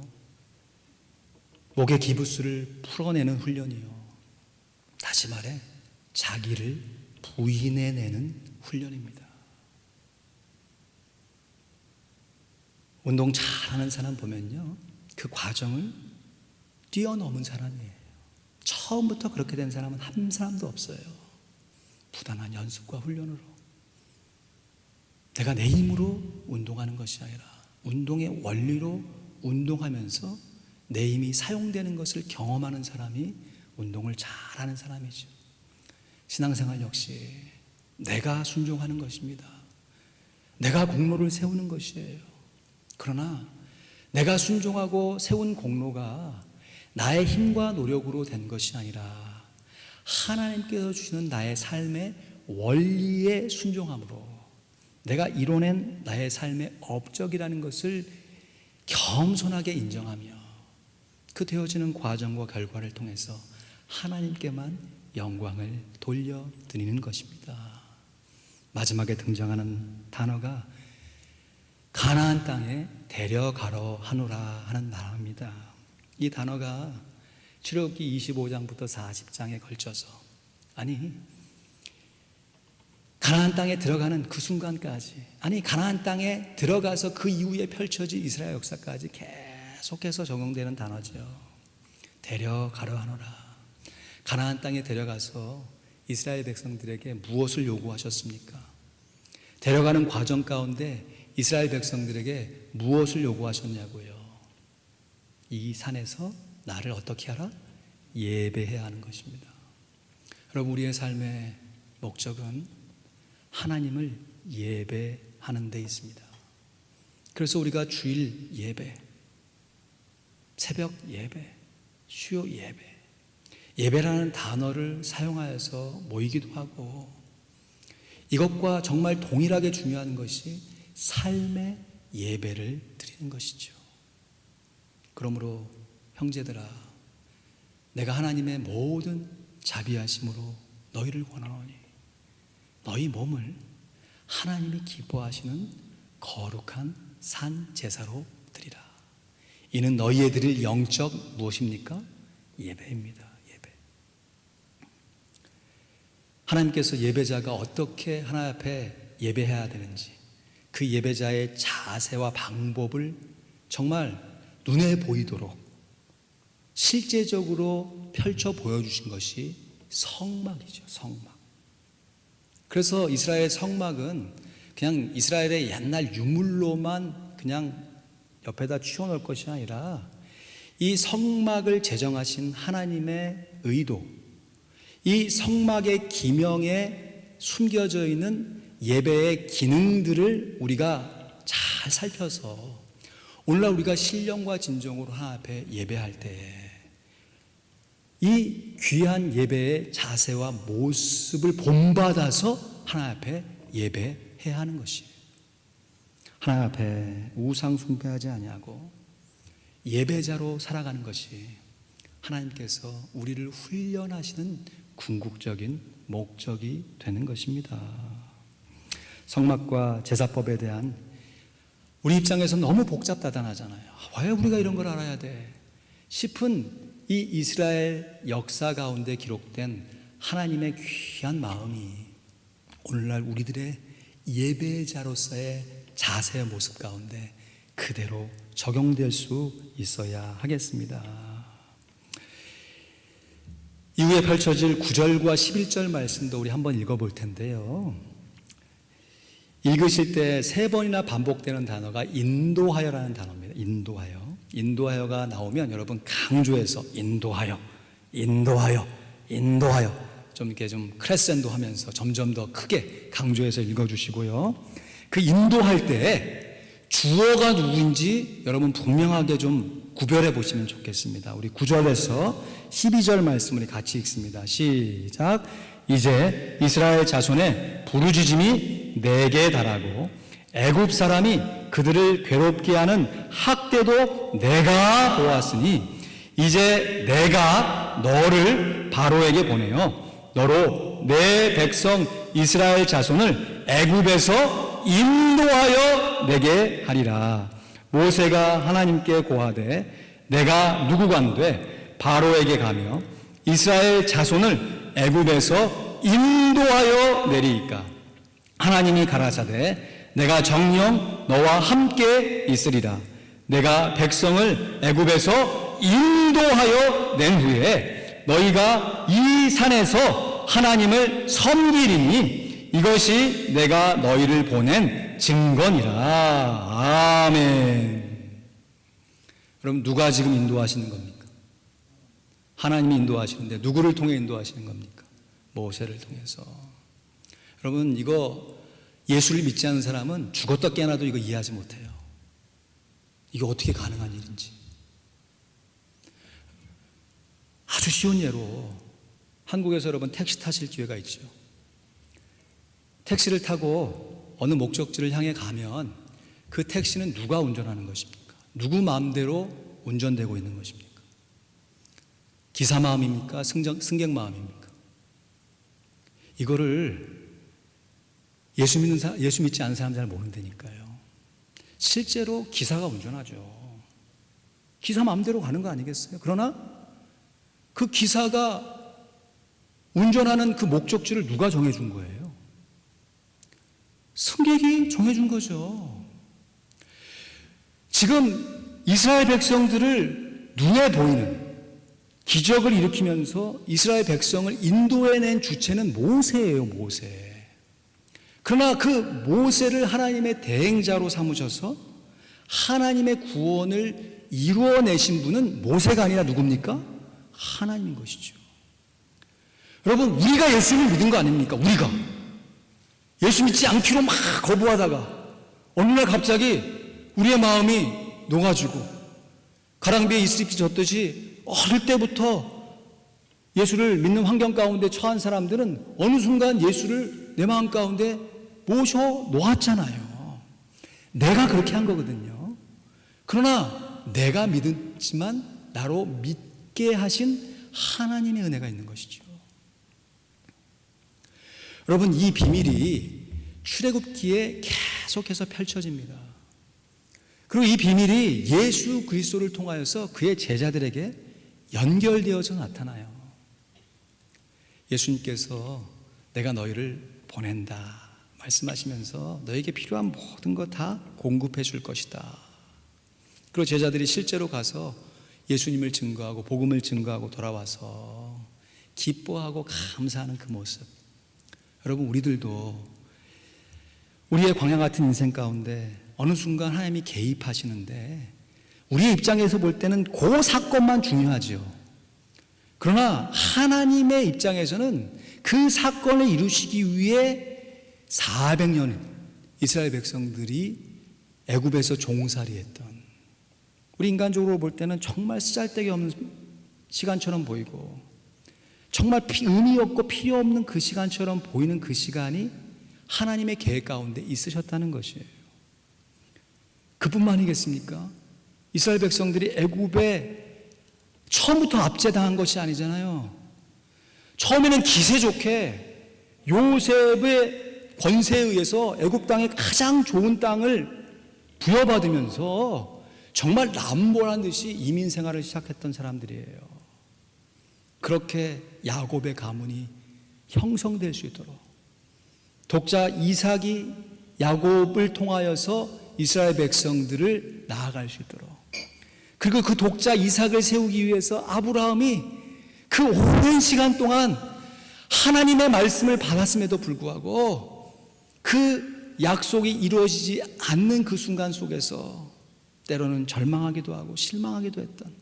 목의 기부스를 풀어내는 훈련이요, 다시 말해 자기를 부인해내는 훈련입니다. 운동 잘하는 사람 보면요, 그 과정을 뛰어넘은 사람이에요. 처음부터 그렇게 된 사람은 한 사람도 없어요. 부단한 연습과 훈련으로. 내가 내 힘으로 운동하는 것이 아니라 운동의 원리로 운동하면서 내 힘이 사용되는 것을 경험하는 사람이 운동을 잘하는 사람이죠. 신앙생활 역시 내가 순종하는 것입니다. 내가 공로를 세우는 것이에요. 그러나 내가 순종하고 세운 공로가 나의 힘과 노력으로 된 것이 아니라 하나님께서 주시는 나의 삶의 원리에 순종함으로 내가 이뤄낸 나의 삶의 업적이라는 것을 겸손하게 인정하며 그 되어지는 과정과 결과를 통해서 하나님께만 영광을 돌려드리는 것입니다. 마지막에 등장하는 단어가 가나안 땅에 데려가러 하노라 하는 단어입니다. 이 단어가 출애굽기 25장부터 40장에 걸쳐서 가나안 땅에 들어가는 그 순간까지 가나안 땅에 들어가서 그 이후에 펼쳐진 이스라엘 역사까지 계속해서 적용되는 단어죠. 데려가러 하노라. 가나안 땅에 데려가서 이스라엘 백성들에게 무엇을 요구하셨습니까? 데려가는 과정 가운데 이스라엘 백성들에게 무엇을 요구하셨냐고요? 이 산에서 나를 어떻게 하라? 예배해야 하는 것입니다. 여러분, 우리의 삶의 목적은 하나님을 예배하는 데 있습니다. 그래서 우리가 주일 예배, 새벽 예배, 수요 예배, 예배라는 단어를 사용하여서 모이기도 하고, 이것과 정말 동일하게 중요한 것이 삶의 예배를 드리는 것이죠. 그러므로 형제들아, 내가 하나님의 모든 자비하심으로 너희를 권하노니 너희 몸을 하나님이 기뻐하시는 거룩한 산 제사로 드리라. 이는 너희의 드릴 영적 무엇입니까? 예배입니다. 예배. 하나님께서 예배자가 어떻게 하나님 앞에 예배해야 되는지, 그 예배자의 자세와 방법을 정말 눈에 보이도록 실제적으로 펼쳐 보여주신 것이 성막이죠. 성막. 그래서 이스라엘 성막은 그냥 이스라엘의 옛날 유물로만 그냥 옆에다 치워놓을 것이 아니라 이 성막을 제정하신 하나님의 의도, 이 성막의 기명에 숨겨져 있는 예배의 기능들을 우리가 잘 살펴서 오늘날 우리가 신령과 진정으로 하나님 앞에 예배할 때 이 귀한 예배의 자세와 모습을 본받아서 하나님 앞에 예배해야 하는 것이에요. 하나님 앞에 우상 숭배하지 아니하고 예배자로 살아가는 것이 하나님께서 우리를 훈련하시는 궁극적인 목적이 되는 것입니다. 성막과 제사법에 대한 우리 입장에서 너무 복잡다단하잖아요. 왜 우리가 이런 걸 알아야 돼? 싶은 이 이스라엘 역사 가운데 기록된 하나님의 귀한 마음이 오늘날 우리들의 예배자로서의 자세의 모습 가운데 그대로 적용될 수 있어야 하겠습니다. 이후에 펼쳐질 9절과 11절 말씀도 우리 한번 읽어볼 텐데요. 읽으실 때 3번이나 반복되는 단어가 인도하여라는 단어입니다. 인도하여. 인도하여가 나오면 여러분 강조해서 인도하여, 인도하여, 인도하여 좀 이렇게 좀 크레센도 하면서 점점 더 크게 강조해서 읽어주시고요. 그 인도할 때 주어가 누구인지 여러분 분명하게 좀 구별해 보시면 좋겠습니다. 우리 9절에서 12절 말씀을 같이 읽습니다. 시작. 이제 이스라엘 자손의 부르짖음이 내게 달하고 애굽 사람이 그들을 괴롭게 하는 학대도 내가 보았으니 이제 내가 너를 바로에게 보내어 너로 내 백성 이스라엘 자손을 애굽에서 인도하여 내게 하리라. 모세가 하나님께 고하되 내가 누구간데 바로에게 가며 이스라엘 자손을 애굽에서 인도하여 내리이까. 하나님이 가라사대 내가 정녕 너와 함께 있으리라. 내가 백성을 애굽에서 인도하여 낸 후에 너희가 이 산에서 하나님을 섬기리니 이것이 내가 너희를 보낸 증거니라. 아멘. 그럼 누가 지금 인도하시는 겁니까? 하나님이 인도하시는데 누구를 통해 인도하시는 겁니까? 모세를 통해서. 여러분, 이거 예수를 믿지 않는 사람은 죽었다 깨어나도 이거 이해하지 못해요. 이게 어떻게 가능한 일인지. 아주 쉬운 예로 한국에서 여러분 택시 타실 기회가 있죠. 택시를 타고 어느 목적지를 향해 가면 그 택시는 누가 운전하는 것입니까? 누구 마음대로 운전되고 있는 것입니까? 기사 마음입니까? 승객 마음입니까? 이거를 예수 믿지 않는 사람 잘 모른다니까요. 실제로 기사가 운전하죠. 기사 마음대로 가는 거 아니겠어요? 그러나 그 기사가 운전하는 그 목적지를 누가 정해준 거예요? 승객이 정해준 거죠. 지금 이스라엘 백성들을 눈에 보이는 기적을 일으키면서 이스라엘 백성을 인도해낸 주체는 모세예요, 모세. 그러나 그 모세를 하나님의 대행자로 삼으셔서 하나님의 구원을 이루어내신 분은 모세가 아니라 누굽니까? 하나님인 것이죠. 여러분, 우리가 예수님을 믿은 거 아닙니까? 우리가 예수 믿지 않기로 막 거부하다가 어느 날 갑자기 우리의 마음이 녹아지고 가랑비에 이슬이 젖듯이 어릴 때부터 예수를 믿는 환경 가운데 처한 사람들은 어느 순간 예수를 내 마음 가운데 모셔 놓았잖아요. 내가 그렇게 한 거거든요. 그러나 내가 믿었지만 나로 믿게 하신 하나님의 은혜가 있는 것이죠. 여러분, 이 비밀이 출애굽기에 계속해서 펼쳐집니다. 그리고 이 비밀이 예수 그리스도를 통하여서 그의 제자들에게 연결되어서 나타나요. 예수님께서 내가 너희를 보낸다 말씀하시면서 너에게 필요한 모든 것 다 공급해 줄 것이다. 그리고 제자들이 실제로 가서 예수님을 증거하고 복음을 증거하고 돌아와서 기뻐하고 감사하는 그 모습. 여러분, 우리들도 우리의 광야 같은 인생 가운데 어느 순간 하나님이 개입하시는데 우리의 입장에서 볼 때는 그 사건만 중요하죠. 그러나 하나님의 입장에서는 그 사건을 이루시기 위해 400년 이스라엘 백성들이 애굽에서 종살이했던, 우리 인간적으로 볼 때는 정말 쓰잘데기 없는 시간처럼 보이고 정말 의미 없고 필요 없는 그 시간처럼 보이는 그 시간이 하나님의 계획 가운데 있으셨다는 것이에요. 그뿐만이겠습니까? 이스라엘 백성들이 애굽에 처음부터 압제당한 것이 아니잖아요. 처음에는 기세 좋게 요셉의 권세에 의해서 애굽 땅의 가장 좋은 땅을 부여받으면서 정말 남보란 듯이 이민 생활을 시작했던 사람들이에요. 그렇게 야곱의 가문이 형성될 수 있도록 독자 이삭이 야곱을 통하여서 이스라엘 백성들을 나아갈 수 있도록, 그리고 그 독자 이삭을 세우기 위해서 아브라함이 그 오랜 시간 동안 하나님의 말씀을 받았음에도 불구하고 그 약속이 이루어지지 않는 그 순간 속에서 때로는 절망하기도 하고 실망하기도 했던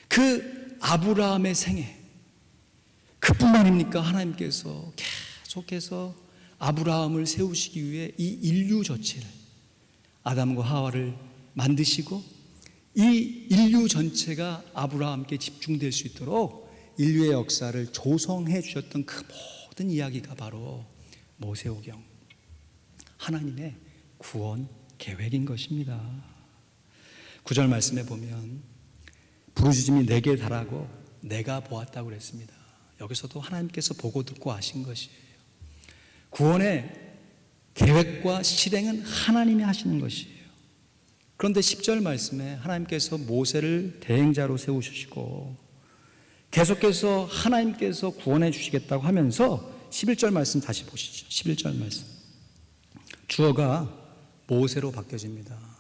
그 아브라함의 생애, 그뿐만입니까? 하나님께서 계속해서 아브라함을 세우시기 위해 이 인류 전체를, 아담과 하와를 만드시고 이 인류 전체가 아브라함께 집중될 수 있도록 인류의 역사를 조성해 주셨던 그 모든 이야기가 바로 모세오경, 하나님의 구원 계획인 것입니다. 9절 말씀에 보면 부르짖음이 내게 달하고 내가 보았다고 그랬습니다. 여기서도 하나님께서 보고 듣고 아신 것이에요. 구원의 계획과 실행은 하나님이 하시는 것이에요. 그런데 10절 말씀에 하나님께서 모세를 대행자로 세우시고 계속해서 하나님께서 구원해 주시겠다고 하면서 11절 말씀 다시 보시죠. 11절 말씀. 주어가 모세로 바뀌어집니다.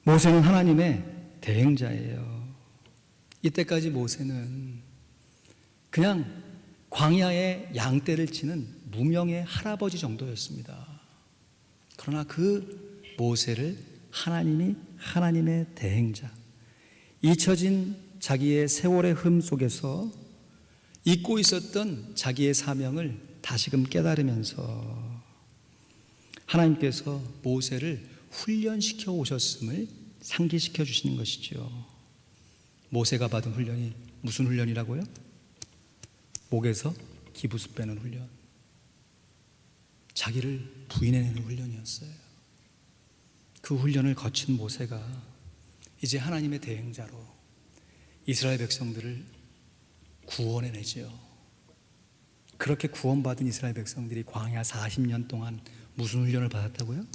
모세는 하나님의 대행자예요. 이때까지 모세는 그냥 광야에 양떼를 치는 무명의 할아버지 정도였습니다. 그러나 그 모세를 하나님이 하나님의 대행자, 잊혀진 자기의 세월의 흠 속에서 잊고 있었던 자기의 사명을 다시금 깨달으면서 하나님께서 모세를 훈련시켜 오셨음을 상기시켜 주시는 것이죠. 모세가 받은 훈련이 무슨 훈련이라고요? 목에서 기부수 빼는 훈련. 자기를 부인해내는 훈련이었어요. 그 훈련을 거친 모세가 이제 하나님의 대행자로 이스라엘 백성들을 구원해내지요. 그렇게 구원받은 이스라엘 백성들이 광야 40년 동안 무슨 훈련을 받았다고요?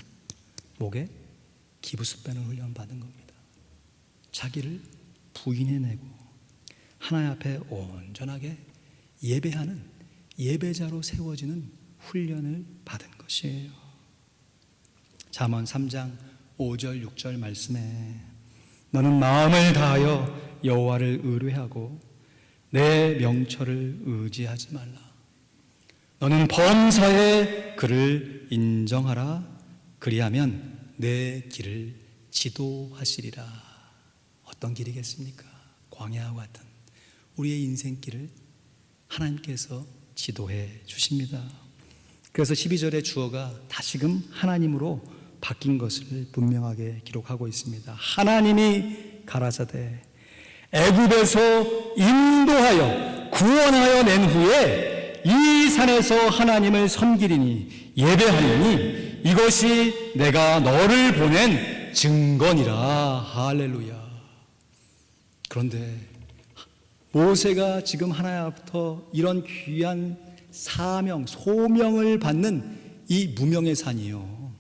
목에 기부수 빼는 훈련을 받은 겁니다. 자기를 부인해내고 하나님 앞에 온전하게 예배하는 예배자로 세워지는 훈련을 받은 것이에요. 잠언 3장 5절 6절 말씀에 너는 마음을 다하여 여호와를 의뢰하고 내 명철을 의지하지 말라. 너는 범사에 그를 인정하라. 그리하면 내 길을 지도하시리라. 어떤 길이겠습니까? 광야와 같은 우리의 인생길을 하나님께서 지도해 주십니다. 그래서 12절의 주어가 다시금 하나님으로 바뀐 것을 분명하게 기록하고 있습니다. 하나님이 가라사대 애굽에서 인도하여 구원하여 낸 후에 이 산에서 하나님을 섬기리니 예배하리니 이것이 내가 너를 보낸 증거니라. 할렐루야. 그런데 모세가 지금 하나님부터 이런 귀한 사명, 소명을 받는 이 무명의 산이요,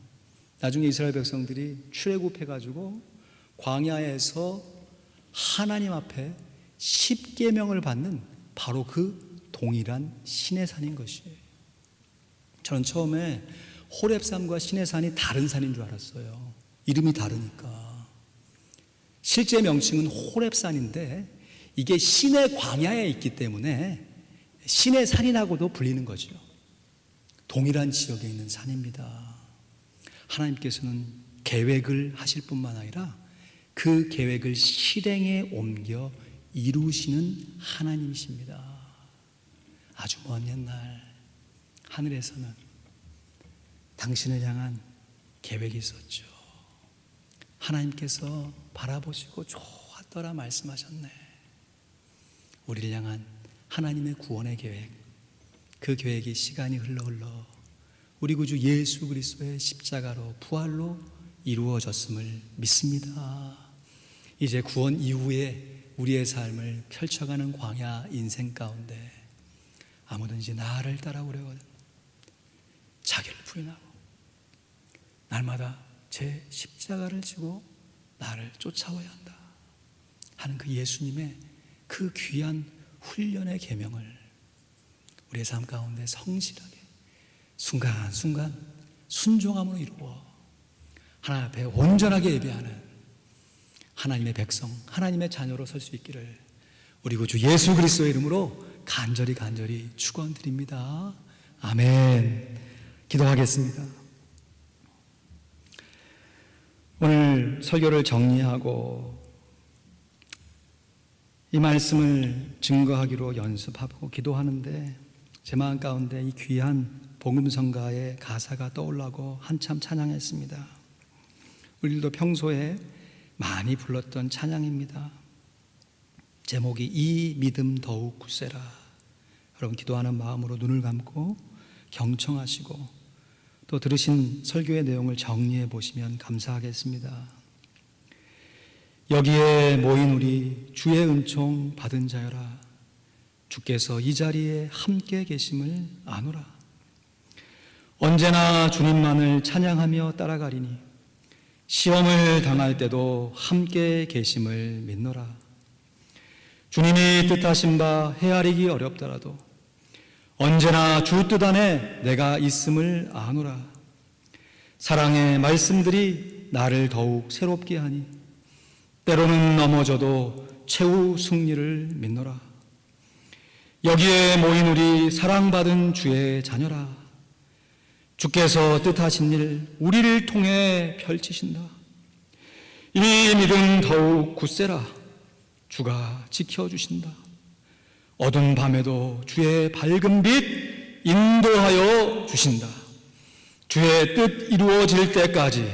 나중에 이스라엘 백성들이 출애굽해가지고 광야에서 하나님 앞에 십계명을 받는 바로 그 동일한 시내산인 것이에요. 저는 처음에 호렙산과 시내산이 다른 산인 줄 알았어요. 이름이 다르니까. 실제 명칭은 호렙산인데 이게 시내 광야에 있기 때문에 시내산이라고도 불리는 거죠. 동일한 지역에 있는 산입니다. 하나님께서는 계획을 하실 뿐만 아니라 그 계획을 실행에 옮겨 이루시는 하나님이십니다. 아주 먼 옛날 하늘에서는 당신을 향한 계획이 있었죠. 하나님께서 바라보시고 좋았더라 말씀하셨네. 우리를 향한 하나님의 구원의 계획, 그 계획이 시간이 흘러 우리 구주 예수 그리스도의 십자가로 부활로 이루어졌음을 믿습니다. 이제 구원 이후에 우리의 삶을 펼쳐가는 광야 인생 가운데 아무든지 나를 따라오려거든 자기를 부인하고 날마다 제 십자가를 지고 나를 쫓아와야 한다 하는 그 예수님의 그 귀한 훈련의 계명을 우리의 삶 가운데 성실하게 순간순간 순종함으로 이루어 하나님 앞에 온전하게 예배하는 하나님의 백성, 하나님의 자녀로 설 수 있기를 우리 구주 예수 그리스도의 이름으로 간절히 축원드립니다. 아멘. 기도하겠습니다. 오늘 설교를 정리하고 이 말씀을 증거하기로 연습하고 기도하는데 제 마음 가운데 이 귀한 복음성가의 가사가 떠올라고 한참 찬양했습니다. 우리도 평소에 많이 불렀던 찬양입니다. 제목이 이 믿음 더욱 굳세라. 여러분 기도하는 마음으로 눈을 감고 경청하시고 또 들으신 설교의 내용을 정리해 보시면 감사하겠습니다. 여기에 모인 우리 주의 은총 받은 자여라. 주께서 이 자리에 함께 계심을 아노라. 언제나 주님만을 찬양하며 따라가리니 시험을 당할 때도 함께 계심을 믿노라. 주님이 뜻하신 바 헤아리기 어렵더라도 언제나 주 뜻 안에 내가 있음을 아노라. 사랑의 말씀들이 나를 더욱 새롭게 하니 때로는 넘어져도 최후 승리를 믿노라. 여기에 모인 우리 사랑받은 주의 자녀라. 주께서 뜻하신 일 우리를 통해 펼치신다. 이 믿음 더욱 굳세라. 주가 지켜주신다. 어두운 밤에도 주의 밝은 빛 인도하여 주신다. 주의 뜻 이루어질 때까지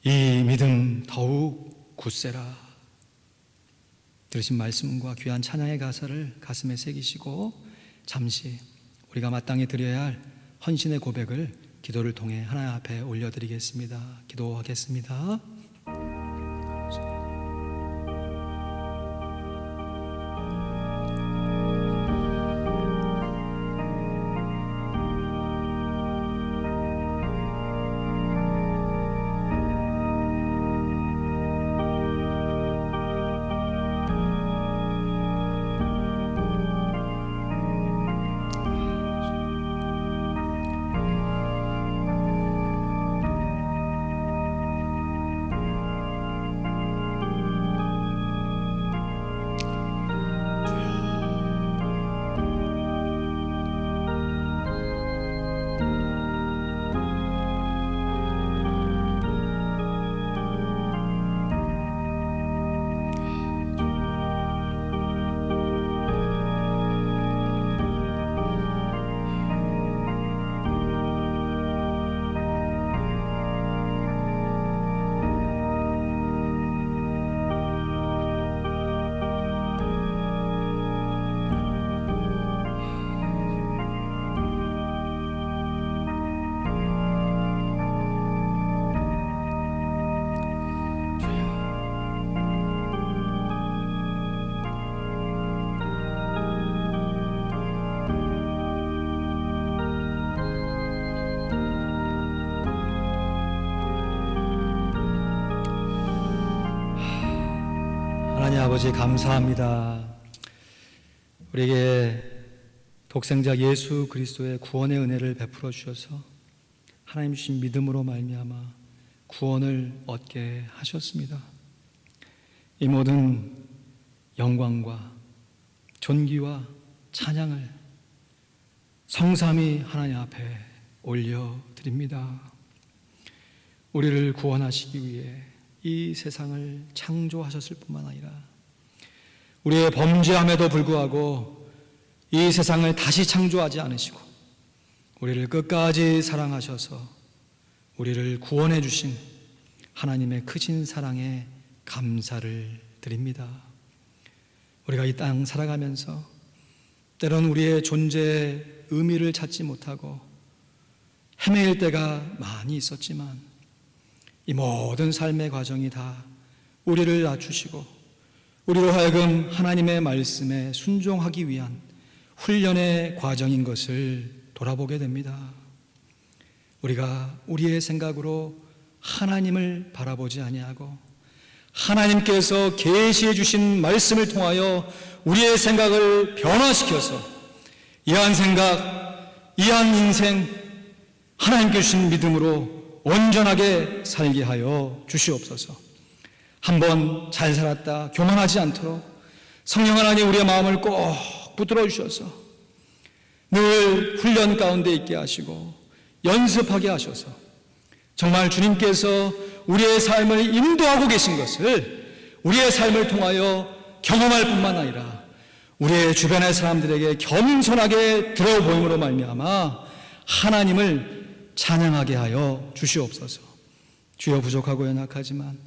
이 믿음 더욱 굳세라. 들으신 말씀과 귀한 찬양의 가사를 가슴에 새기시고 잠시 우리가 마땅히 드려야 할 헌신의 고백을 기도를 통해 하나님 앞에 올려드리겠습니다. 기도하겠습니다. 하나님 아버지 감사합니다. 우리에게 독생자 예수 그리스도의 구원의 은혜를 베풀어 주셔서 하나님 주신 믿음으로 말미암아 구원을 얻게 하셨습니다. 이 모든 영광과 존귀와 찬양을 성삼위 하나님 앞에 올려드립니다. 우리를 구원하시기 위해 이 세상을 창조하셨을 뿐만 아니라 우리의 범죄함에도 불구하고 이 세상을 다시 창조하지 않으시고 우리를 끝까지 사랑하셔서 우리를 구원해 주신 하나님의 크신 사랑에 감사를 드립니다. 우리가 이 땅 살아가면서 때론 우리의 존재의 의미를 찾지 못하고 헤매일 때가 많이 있었지만 이 모든 삶의 과정이 다 우리를 낮추시고 우리로 하여금 하나님의 말씀에 순종하기 위한 훈련의 과정인 것을 돌아보게 됩니다. 우리가 우리의 생각으로 하나님을 바라보지 아니하고 하나님께서 계시해 주신 말씀을 통하여 우리의 생각을 변화시켜서 이한 생각, 이한 인생 하나님께 주신 믿음으로 온전하게 살게 하여 주시옵소서. 한번 잘 살았다 교만하지 않도록 성령 하나님 우리의 마음을 꼭 붙들어 주셔서 늘 훈련 가운데 있게 하시고 연습하게 하셔서 정말 주님께서 우리의 삶을 인도하고 계신 것을 우리의 삶을 통하여 경험할 뿐만 아니라 우리의 주변의 사람들에게 겸손하게 들어보임으로 말미암아 하나님을 찬양하게 하여 주시옵소서. 주여 부족하고 연약하지만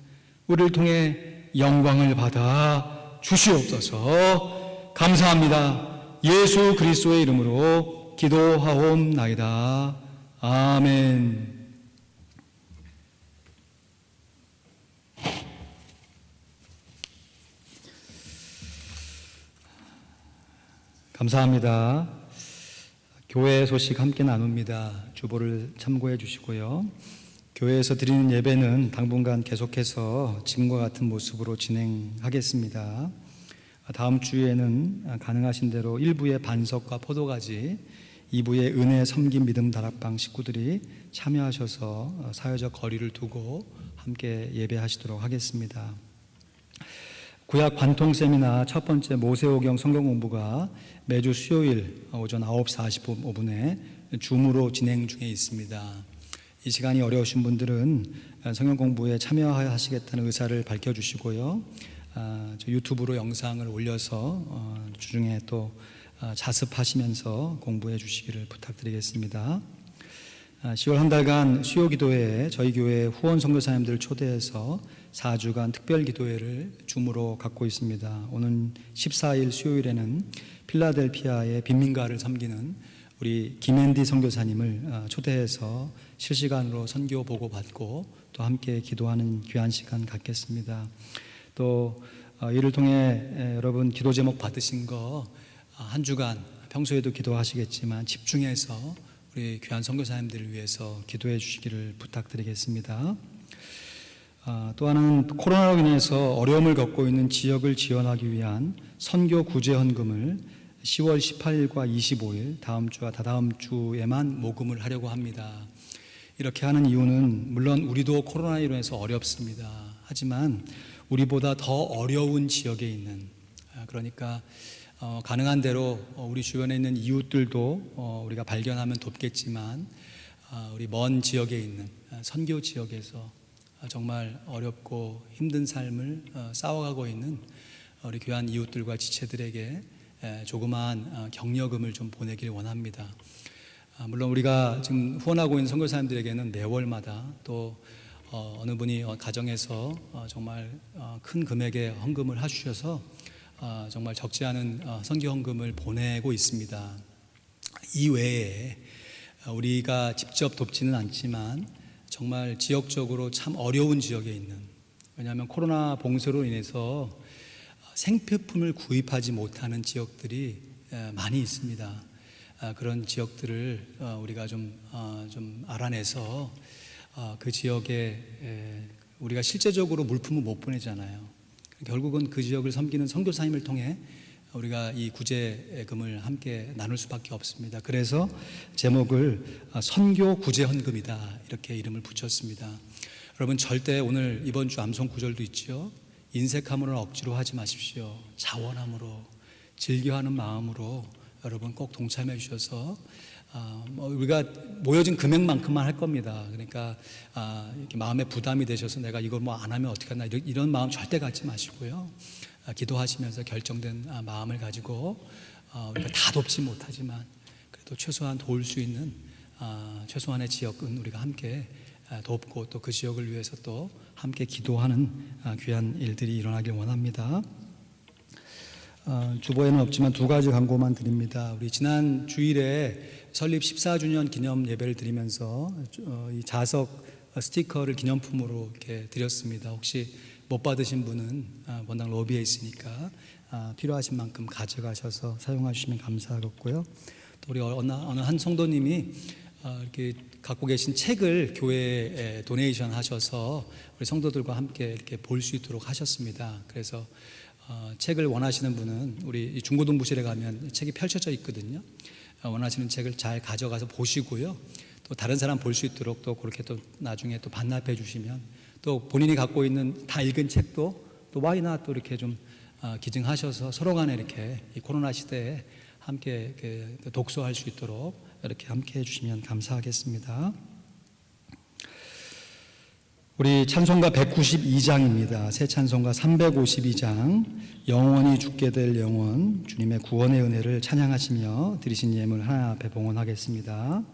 우리를 통해 영광을 받아 주시옵소서. 감사합니다. 예수 그리스도의 이름으로 기도하옵나이다. 아멘. 감사합니다. 교회 소식 함께 나눕니다. 주보를 참고해 주시고요. 교회에서 드리는 예배는 당분간 계속해서 지금과 같은 모습으로 진행하겠습니다. 다음 주에는 가능하신 대로 1부의 반석과 포도가지, 2부의 은혜 섬김 믿음 다락방 식구들이 참여하셔서 사회적 거리를 두고 함께 예배하시도록 하겠습니다. 구약 관통 세미나 첫 번째 모세오경 성경 공부가 매주 수요일 오전 9시 45분에 줌으로 진행 중에 있습니다. 이 시간이 어려우신 분들은 성경 공부에 참여하시겠다는 의사를 밝혀주시고요. 유튜브로 영상을 올려서 주중에 또 자습하시면서 공부해 주시기를 부탁드리겠습니다. 10월 한 달간 수요 기도회에 저희 교회 후원 선교사님들을 초대해서 4주간 특별 기도회를 줌으로 갖고 있습니다. 오는 14일 수요일에는 필라델피아의 빈민가를 섬기는 우리 김앤디 선교사님을 초대해서 실시간으로 선교 보고 받고 또 함께 기도하는 귀한 시간 갖겠습니다. 또 이를 통해 여러분 기도 제목 받으신 거 한 주간 평소에도 기도하시겠지만 집중해서 우리 귀한 선교사님들을 위해서 기도해 주시기를 부탁드리겠습니다. 또 하나는 코로나로 인해서 어려움을 겪고 있는 지역을 지원하기 위한 선교 구제 헌금을 10월 18일과 25일 다음 주와 다다음 주에만 모금을 하려고 합니다. 이렇게 하는 이유는 물론 우리도 코로나로 인해서 어렵습니다. 하지만 우리보다 더 어려운 지역에 있는, 그러니까 가능한 대로 우리 주변에 있는 이웃들도 우리가 발견하면 돕겠지만 우리 먼 지역에 있는 선교 지역에서 정말 어렵고 힘든 삶을 쌓아가고 있는 우리 귀한 이웃들과 지체들에게 조그마한 격려금을 좀 보내길 원합니다. 물론 우리가 지금 후원하고 있는 선교사님들에게는 매월마다 또 어느 분이 가정에서 정말 큰 금액의 헌금을 해주셔서 정말 적지 않은 선교 헌금을 보내고 있습니다. 이 외에 우리가 직접 돕지는 않지만 정말 지역적으로 참 어려운 지역에 있는, 왜냐하면 코로나 봉쇄로 인해서 생필품을 구입하지 못하는 지역들이 많이 있습니다. 그런 지역들을 우리가 좀 알아내서 그 지역에 우리가 실제적으로 물품을 못 보내잖아요. 결국은 그 지역을 섬기는 선교사님을 통해 우리가 이 구제금을 함께 나눌 수밖에 없습니다. 그래서 제목을 선교 구제 헌금이다 이렇게 이름을 붙였습니다. 여러분 절대 오늘 이번 주 암송 구절도 있죠. 인색함으로 억지로 하지 마십시오. 자원함으로 즐겨하는 마음으로 여러분 꼭 동참해 주셔서 우리가 모여진 금액만큼만 할 겁니다. 그러니까 이렇게 마음에 부담이 되셔서 내가 이걸 뭐 안 하면 어떻게 하나 이런 마음 절대 갖지 마시고요. 기도하시면서 결정된 마음을 가지고 우리가 다 돕지 못하지만 그래도 최소한 도울 수 있는 최소한의 지역은 우리가 함께 돕고 또 그 지역을 위해서 또 함께 기도하는 귀한 일들이 일어나길 원합니다. 주보에는 없지만 두 가지 광고만 드립니다. 우리 지난 주일에 설립 14주년 기념 예배를 드리면서 이 자석 스티커를 기념품으로 이렇게 드렸습니다. 혹시 못 받으신 분은 본당 로비에 있으니까 필요하신 만큼 가져가셔서 사용하시면 감사하겠고요. 또 우리 어느 한 성도님이 이렇게 갖고 계신 책을 교회에 도네이션 하셔서 우리 성도들과 함께 이렇게 볼 수 있도록 하셨습니다. 그래서 책을 원하시는 분은 우리 중고등부실에 가면 책이 펼쳐져 있거든요. 원하시는 책을 잘 가져가서 보시고요. 또 다른 사람 볼 수 있도록 또 그렇게 또 나중에 또 반납해 주시면 또 본인이 갖고 있는 다 읽은 책도 또 와이나 또 이렇게 좀 기증하셔서 서로 간에 이렇게 이 코로나 시대에 함께 독서할 수 있도록 이렇게 함께 해주시면 감사하겠습니다. 우리 찬송가 192장입니다. 새 찬송가 352장 영원히 죽게 될 영원, 주님의 구원의 은혜를 찬양하시며 드리신 예물 하나님 앞에 봉헌하겠습니다.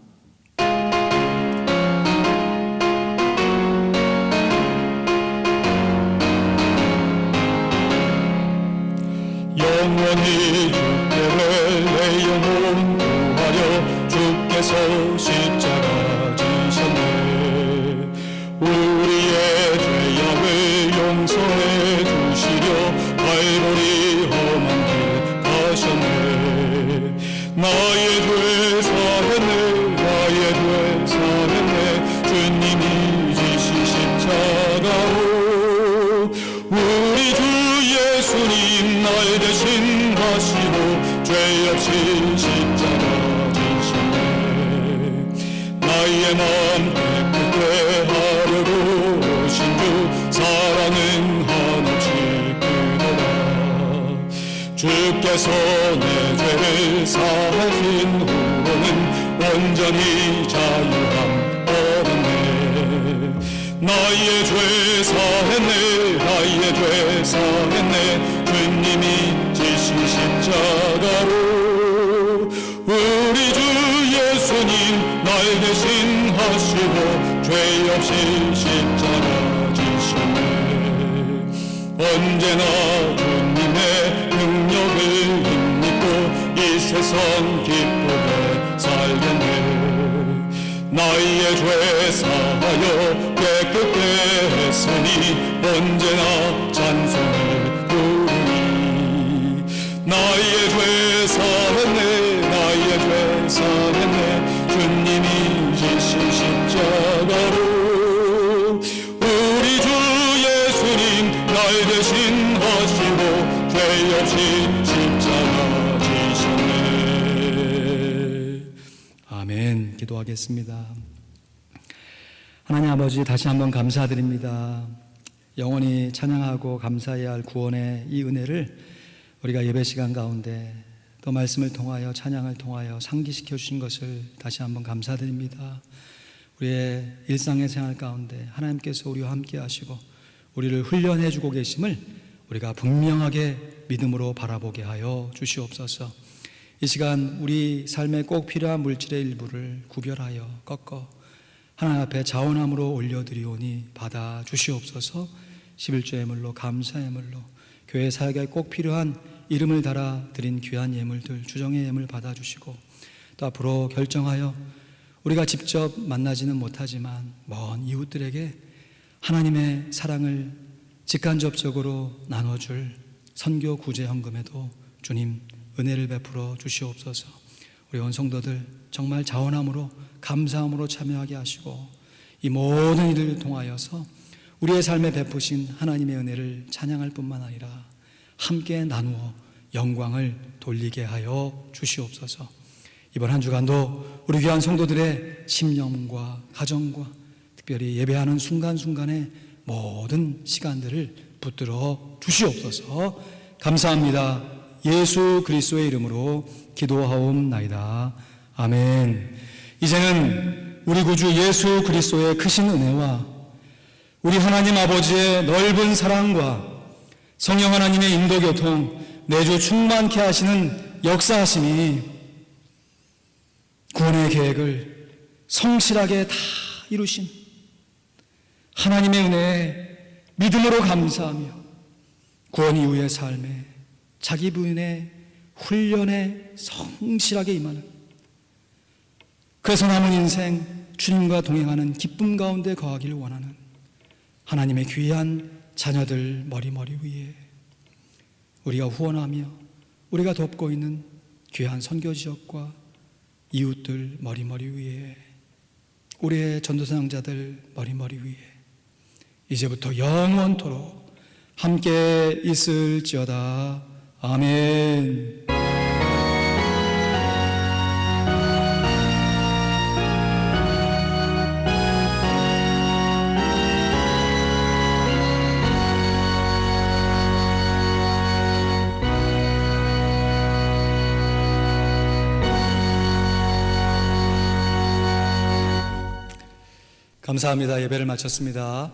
영원히 죽게 될 내 영혼 구하려 주께서 십자가 지셨네. 우리의 죄악을 용서해 주시려 갈보리 험한 길 가셨네. 나의 죄 사했네, 나의 죄 사했네. 주님이 지신 십자가로 우리 주 예수님 날 대신 하시고 죄 없이 십자가 지셨네. 나의 마음 깨끗게 하려고 오신 주 사랑은 한없이 크도다. 주께서 내 죄를 사하신 후로는 온전히 자유함 얻었네. 나의 죄 사했네, 나의 죄 사했네. 주님이 지신 십자가로 우리 주 예수님 날 대신 하시고 죄 없이 십자가 지셨네. 언제나 주님의 능력을 힘입고 이 세상 기쁘게 살겠네. 나의 죄 사하여 깨끗게 했으니 언제나 찬송을 부르니. 나의 죄 사했네, 나의 죄 사했네, 주님이 지신 십자가로. 우리 주 예수님 날 대신 하시고 죄 없이 십자가 지셨네. 아멘. 기도하겠습니다. 하나님 아버지, 다시 한번 감사드립니다. 영원히 찬양하고 감사해야 할 구원의 이 은혜를 우리가 예배 시간 가운데 또 말씀을 통하여 찬양을 통하여 상기시켜 주신 것을 다시 한번 감사드립니다. 우리의 일상의 생활 가운데 하나님께서 우리와 함께 하시고 우리를 훈련해 주고 계심을 우리가 분명하게 믿음으로 바라보게 하여 주시옵소서. 이 시간 우리 삶에 꼭 필요한 물질의 일부를 구별하여 꺾어 하나님 앞에 자원함으로 올려드리오니 받아 주시옵소서. 11조 예물로 감사 예물로 교회 사역에 꼭 필요한 이름을 달아 드린 귀한 예물들, 주정의 예물 받아 주시고 또 앞으로 결정하여 우리가 직접 만나지는 못하지만 먼 이웃들에게 하나님의 사랑을 직간접적으로 나눠줄 선교 구제 헌금에도 주님 은혜를 베풀어 주시옵소서. 우리 온 성도들 정말 자원함으로 감사함으로 참여하게 하시고 이 모든 일을 통하여서 우리의 삶에 베푸신 하나님의 은혜를 찬양할 뿐만 아니라 함께 나누어 영광을 돌리게 하여 주시옵소서. 이번 한 주간도 우리 귀한 성도들의 심령과 가정과 특별히 예배하는 순간순간의 모든 시간들을 붙들어 주시옵소서. 감사합니다. 예수 그리스도의 이름으로 기도하옵나이다. 아멘. 이제는 우리 구주 예수 그리스도의 크신 은혜와 우리 하나님 아버지의 넓은 사랑과 성령 하나님의 인도 교통 내주 충만케 하시는 역사하심이 구원의 계획을 성실하게 다 이루신 하나님의 은혜에 믿음으로 감사하며 구원 이후의 삶에 자기 부인의 훈련에 성실하게 임하는, 그래서 남은 인생 주님과 동행하는 기쁨 가운데 거하기를 원하는 하나님의 귀한 자녀들 머리머리 위에 우리가 후원하며 우리가 돕고 있는 귀한 선교지역과 이웃들 머리머리 위에 우리의 전도사역자들 머리머리 위에 이제부터 영원토록 함께 있을지어다. 아멘. 감사합니다. 예배를 마쳤습니다.